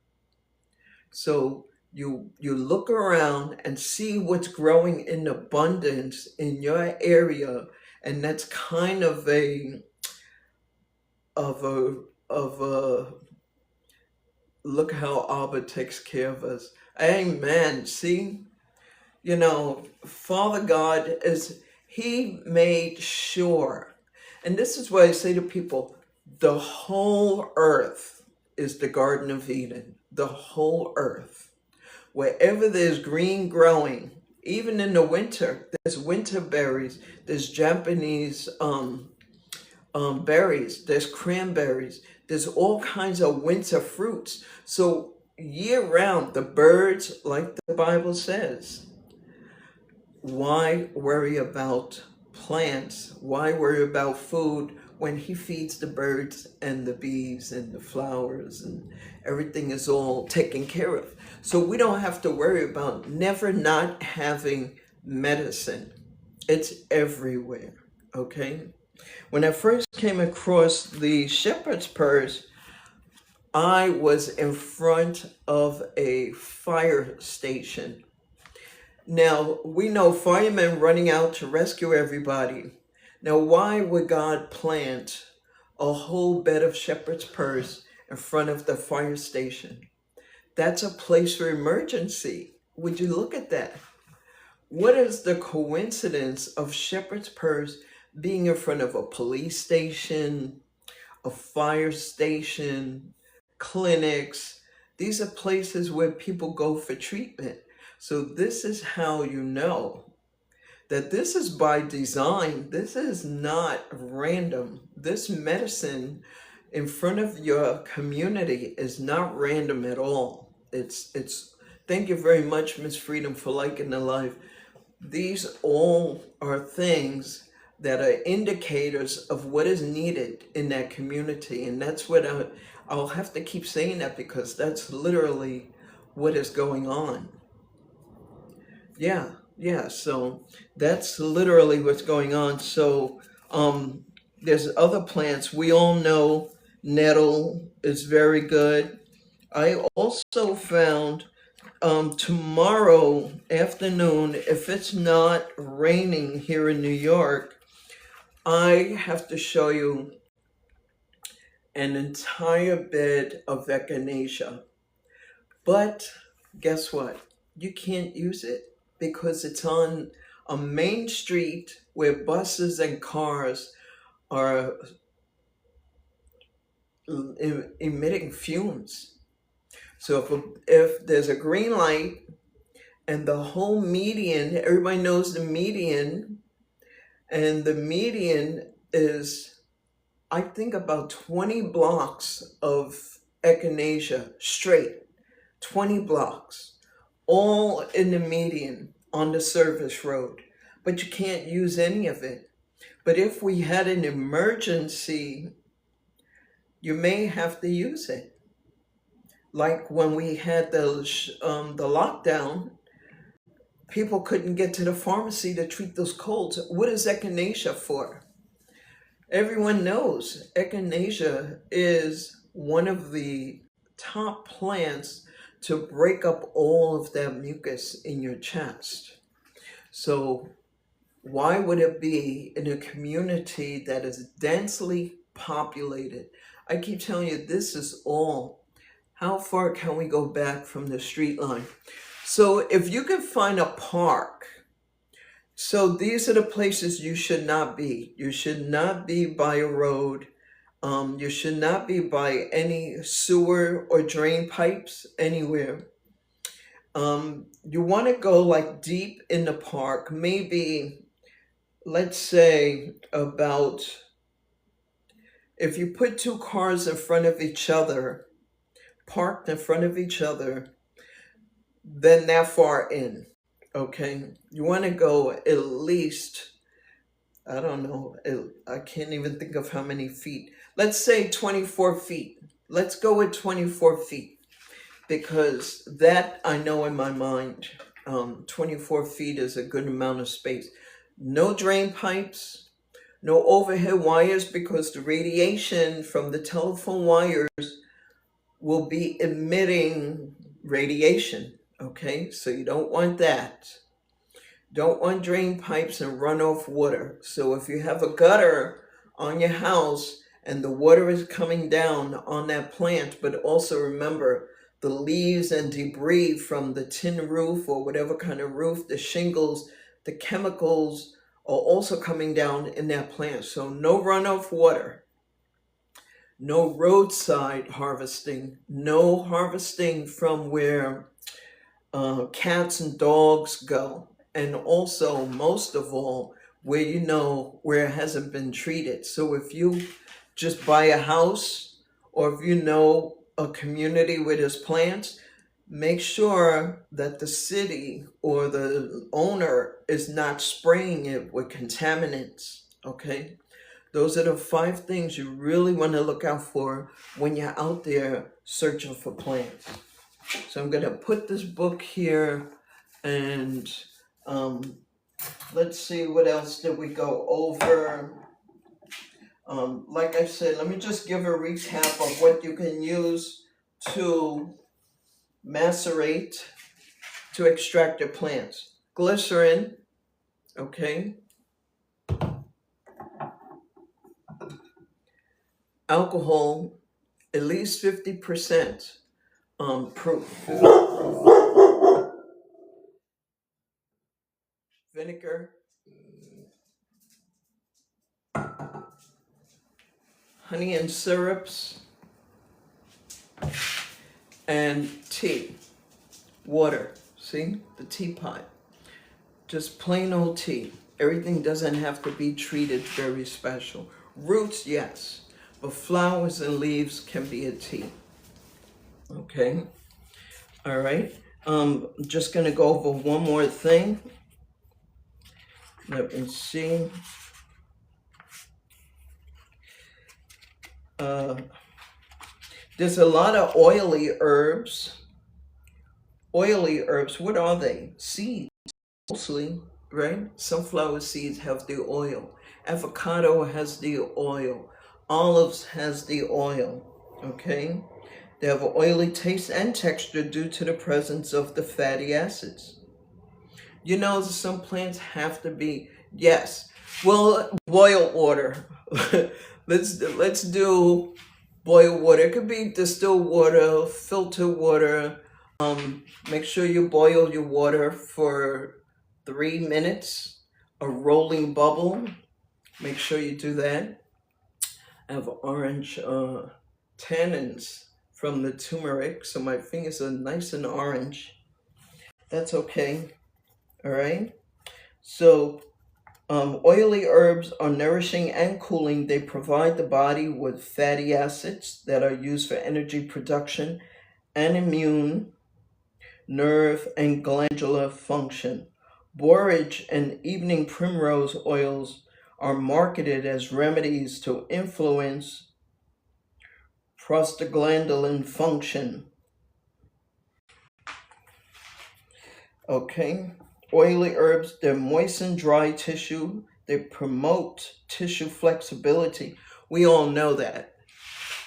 So you look around and see what's growing in abundance in your area, and that's kind of a look how Abba takes care of us. Amen. See, Father God He made sure, and this is why I say to people, the whole earth is the Garden of Eden. The whole earth. Wherever there's green growing, even in the winter, there's winter berries, there's Japanese berries, there's cranberries, there's all kinds of winter fruits. So year round, the birds, like the Bible says, why worry about plants? Why worry about food when He feeds the birds and the bees and the flowers, and everything is all taken care of? So we don't have to worry about never not having medicine. It's everywhere, okay? When I first came across the shepherd's purse, I was in front of a fire station. Now, we know firemen running out to rescue everybody. Now, why would God plant a whole bed of shepherd's purse in front of the fire station? That's a place for emergency. Would you look at that? What is the coincidence of shepherd's purse being in front of a police station, a fire station, clinics? These are places where people go for treatment. So this is how you know that this is by design. This is not random. This medicine in front of your community is not random at all. It's thank you very much, Miss Freedom, for liking the live. These all are things that are indicators of what is needed in that community. And that's what I'll have to keep saying that, because that's literally what is going on. Yeah, so that's literally what's going on. So there's other plants. We all know nettle is very good. I also found tomorrow afternoon, if it's not raining here in New York, I have to show you an entire bed of echinacea. But guess what? You can't use it because it's on a main street where buses and cars are emitting fumes. So if there's a green light and the whole median, everybody knows the median, and the median is, I think, about 20 blocks of echinacea straight, 20 blocks, all in the median on the service road. But you can't use any of it. But if we had an emergency, you may have to use it. Like when we had the lockdown, people couldn't get to the pharmacy to treat those colds. What is echinacea for? Everyone knows echinacea is one of the top plants to break up all of that mucus in your chest. So why would it be in a community that is densely populated? I keep telling you, this is all. How far can we go back from the street line? So if you can find a park, so these are the places you should not be. You should not be by a road. You should not be by any sewer or drain pipes anywhere. You want to go like deep in the park, maybe, let's say about, if you put two cars in front of each other, parked in front of each other, then that far in, okay? You want to go at least, I don't know, I can't even think of how many feet. Let's say 24 feet. Let's go with 24 feet because that I know in my mind, 24 feet is a good amount of space. No drain pipes, no overhead wires because the radiation from the telephone wires will be emitting radiation, okay? So you don't want that. Don't want drain pipes and runoff water. So if you have a gutter on your house and the water is coming down on that plant, but also remember the leaves and debris from the tin roof or whatever kind of roof, the shingles, the chemicals are also coming down in that plant. So no runoff water. No roadside harvesting, no harvesting from where cats and dogs go. And also, most of all, where where it hasn't been treated. So if you just buy a house or if you know a community where there's plants, make sure that the city or the owner is not spraying it with contaminants, okay? Those are the 5 things you really want to look out for when you're out there searching for plants. So I'm going to put this book here and let's see, what else did we go over? Like I said, let me just give a recap of what you can use to macerate, to extract your plants. Glycerin, okay? Alcohol, at least 50% proof. Vinegar, honey and syrups, and tea, water. See, the teapot. Just plain old tea. Everything doesn't have to be treated very special. Roots, yes, but flowers and leaves can be a tea. Okay, all right. Just gonna go over one more thing. Let me see. There's a lot of oily herbs Oily herbs, what are they? Seeds, mostly, right? Sunflower seeds have the oil. Avocado has the oil. Olives has the oil, okay? They have an oily taste and texture due to the presence of the fatty acids. You know, some plants have to be, yes. Well, boil water. let's do boil water. It could be distilled water, filtered water. Make sure you boil your water for 3 minutes. A rolling bubble. Make sure you do that. I have orange tannins from the turmeric, so my fingers are nice and orange. That's okay. All right. So oily herbs are nourishing and cooling. They provide the body with fatty acids that are used for energy production and immune, nerve, and glandular function. Borage and evening primrose oils are marketed as remedies to influence prostaglandin function. Okay. Oily herbs, they moisten dry tissue. They promote tissue flexibility. We all know that.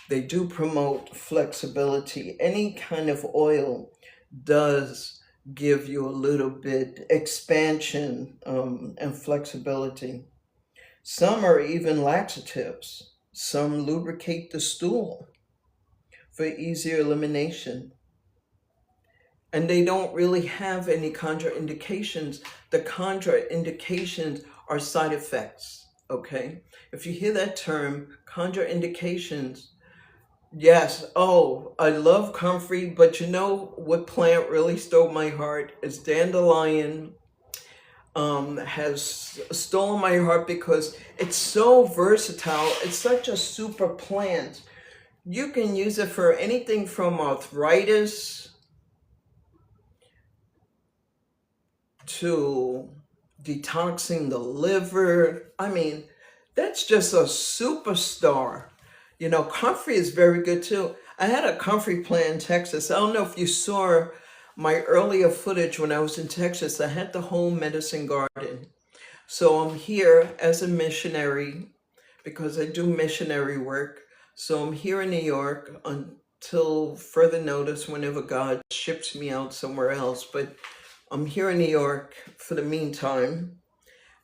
They do promote flexibility. Any kind of oil does give you a little bit expansion and flexibility. Some are even laxatives. Some lubricate the stool for easier elimination. And they don't really have any contraindications. The contraindications are side effects, okay? If you hear that term, contraindications, yes, oh, I love comfrey, but you know what plant really stole my heart is dandelion. Has stolen my heart because it's so versatile. It's such a super plant. You can use it for anything from arthritis to detoxing the liver. I mean, that's just a superstar. You know, comfrey is very good too. I had a comfrey plant in Texas. I don't know if you saw my earlier footage when I was in Texas. I had the home medicine garden. So I'm here as a missionary because I do missionary work. So I'm here in New York until further notice whenever God ships me out somewhere else. But I'm here in New York for the meantime,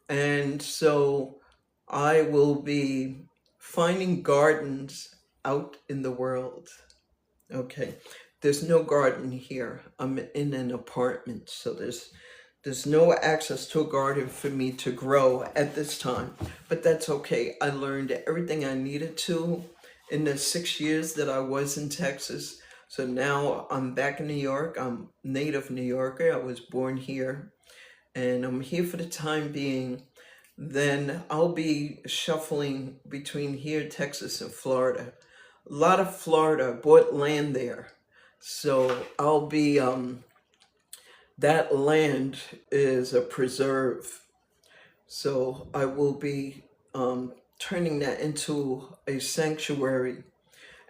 and so I will be finding gardens out in the world. Okay, there's no garden here. I'm in an apartment, so there's no access to a garden for me to grow at this time, but that's okay. I learned everything I needed to in the 6 years that I was in Texas. So now I'm back in New York. I'm native New Yorker. I was born here and I'm here for the time being. Then I'll be shuffling between here, Texas, and Florida. A lot of Florida. I bought land there. So I'll be, that land is a preserve. So I will be turning that into a sanctuary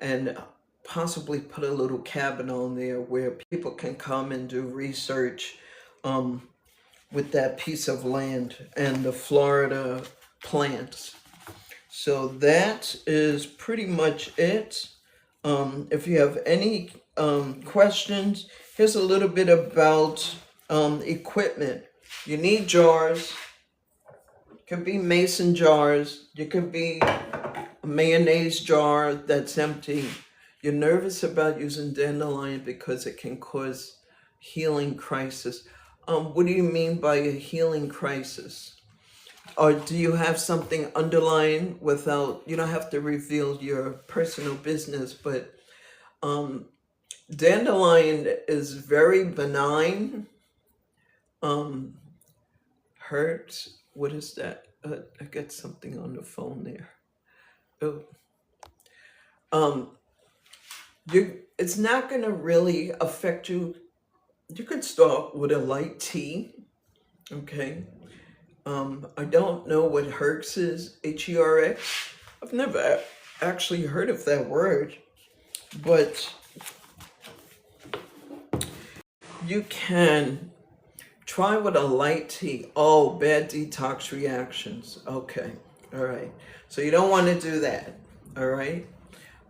and possibly put a little cabin on there where people can come and do research with that piece of land and the Florida plants. So that is pretty much it. If you have any questions, here's a little bit about equipment. You need jars. It could be mason jars. It could be a mayonnaise jar that's empty. You're nervous about using dandelion because it can cause healing crisis. What do you mean by a healing crisis? Or do you have something underlying without, you don't have to reveal your personal business, but dandelion is very benign. Hurts, what is that? I got something on the phone there. Oh. It's not going to really affect you. You could start with a light tea, okay? I don't know what Herx is, Herx. I've never actually heard of that word, but you can try with a light tea. Oh, bad detox reactions. Okay. All right. So you don't want to do that. All right.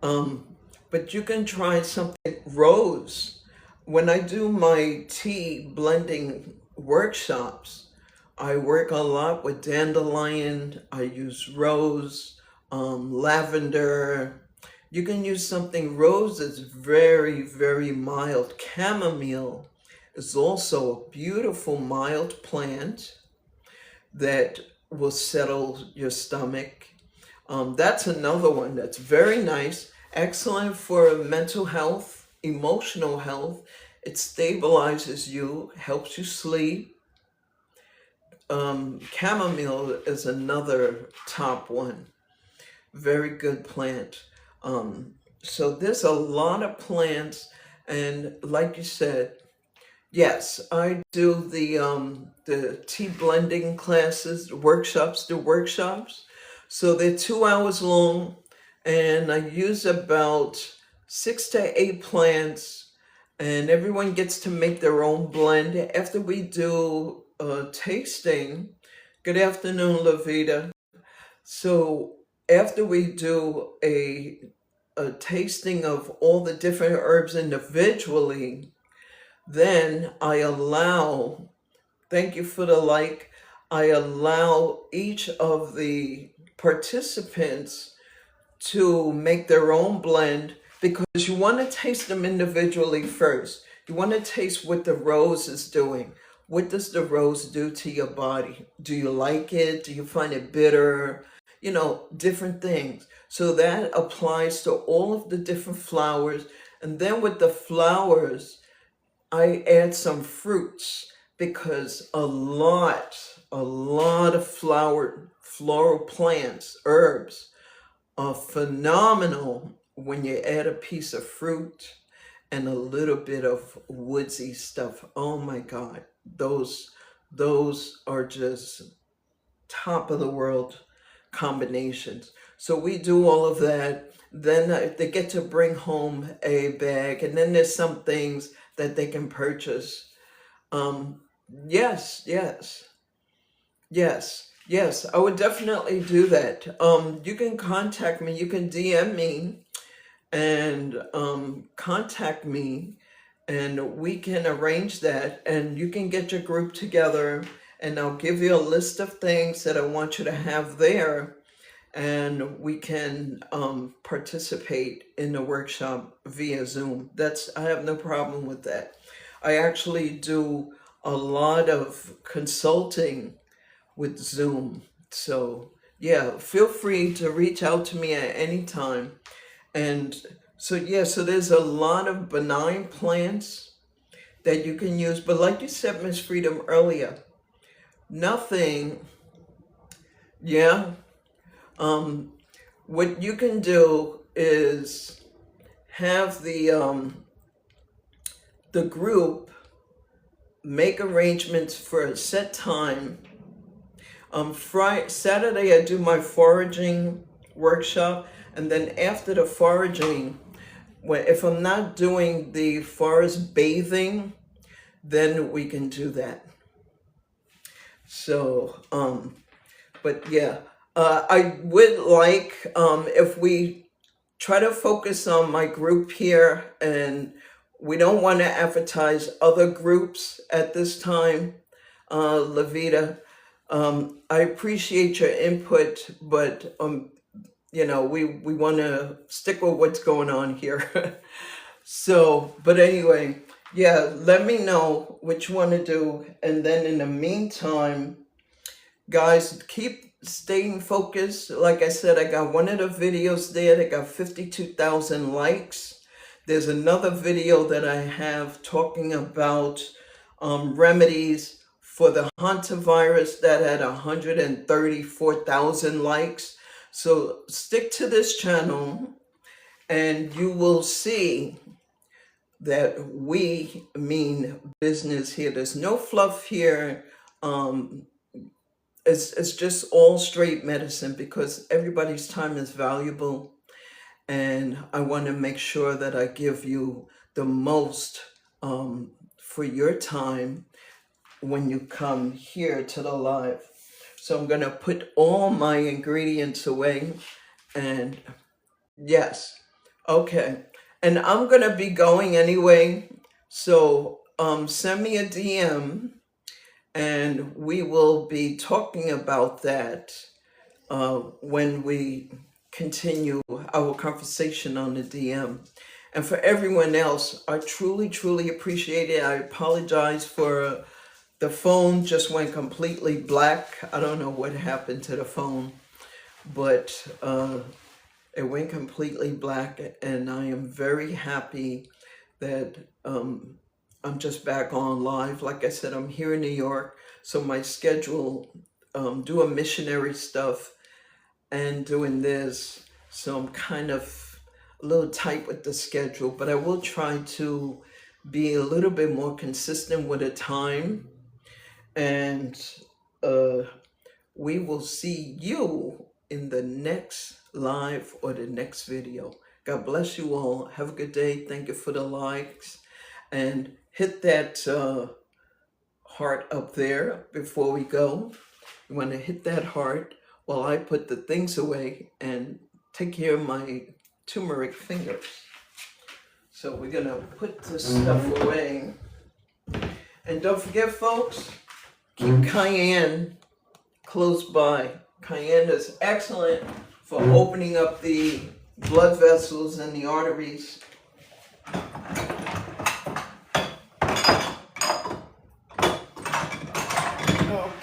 Um, but you can try something rose. When I do my tea blending workshops, I work a lot with dandelion. I use rose, lavender. You can use something. Rose is very, very mild. Chamomile is also a beautiful mild plant that will settle your stomach. That's another one that's very nice, excellent for mental health, emotional health. It stabilizes you, helps you sleep. Chamomile is another top one. Very good plant. So there's a lot of plants, and like you said, yes, I do the tea blending classes, the workshops. So they're 2 hours long, and I use about 6 to 8 plants, and everyone gets to make their own blend. After we do a tasting, good afternoon, Lavita. So after we do a tasting of all the different herbs individually, then I allow, thank you for the like, I allow each of the participants to make their own blend because you want to taste them individually first. You want to taste what the rose is doing. What does the rose do to your body? Do you like it? Do you find it bitter? You know, different things. So that applies to all of the different flowers. And then with the flowers, I add some fruits because a lot of floral plants, herbs are phenomenal when you add a piece of fruit and a little bit of woodsy stuff. Oh my God, those are just top of the world combinations. So we do all of that. Then they get to bring home a bag, and then there's some things that they can purchase. Um, yes, yes, yes. I would definitely do that. You can contact me. You can DM me and contact me, and we can arrange that. And you can get your group together, and I'll give you a list of things that I want you to have there, and we can participate in the workshop via Zoom. I have no problem with that. I actually do a lot of consulting with Zoom. So yeah, feel free to reach out to me at any time. And so yeah, so there's a lot of benign plants that you can use. But like you said, Miss Freedom, earlier, nothing, yeah. Um, what you can do is have the group make arrangements for a set time. Saturday I do my foraging workshop, and then after the foraging, if I'm not doing the forest bathing, then we can do that. So, but yeah, I would like if we try to focus on my group here, and we don't want to advertise other groups at this time, Lavita. I appreciate your input, but we want to stick with what's going on here. So, but anyway, yeah, let me know what you want to do, and then in the meantime, guys, keep staying focused. Like I said, I got one of the videos there that got 52,000 likes. There's another video that I have talking about remedies for the hantavirus that had 134,000 likes. So stick to this channel, and you will see that we mean business here. There's no fluff here. It's just all straight medicine because everybody's time is valuable, and I want to make sure that I give you the most for your time when you come here to the live. So I'm gonna put all my ingredients away, and yes, okay. And I'm gonna be going anyway, so send me a DM and we will be talking about that when we continue our conversation on the DM. And for everyone else, I truly, truly appreciate it. I apologize for the phone just went completely black. I don't know what happened to the phone, but it went completely black, and I am very happy that I'm just back on live. Like I said, I'm here in New York, so my schedule, doing missionary stuff and doing this, so I'm kind of a little tight with the schedule, but I will try to be a little bit more consistent with the time, and we will see you in the next live or the next video. God bless you all. Have a good day. Thank you for the likes, and hit that heart up there before we go. You want to hit that heart while I put the things away and take care of my turmeric fingers. So we're gonna put this stuff away. And don't forget, folks, keep cayenne close by. Cayenne is excellent for opening up the blood vessels and the arteries.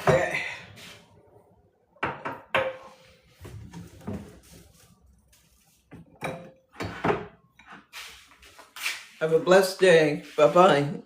Okay. Have a blessed day. Bye-bye.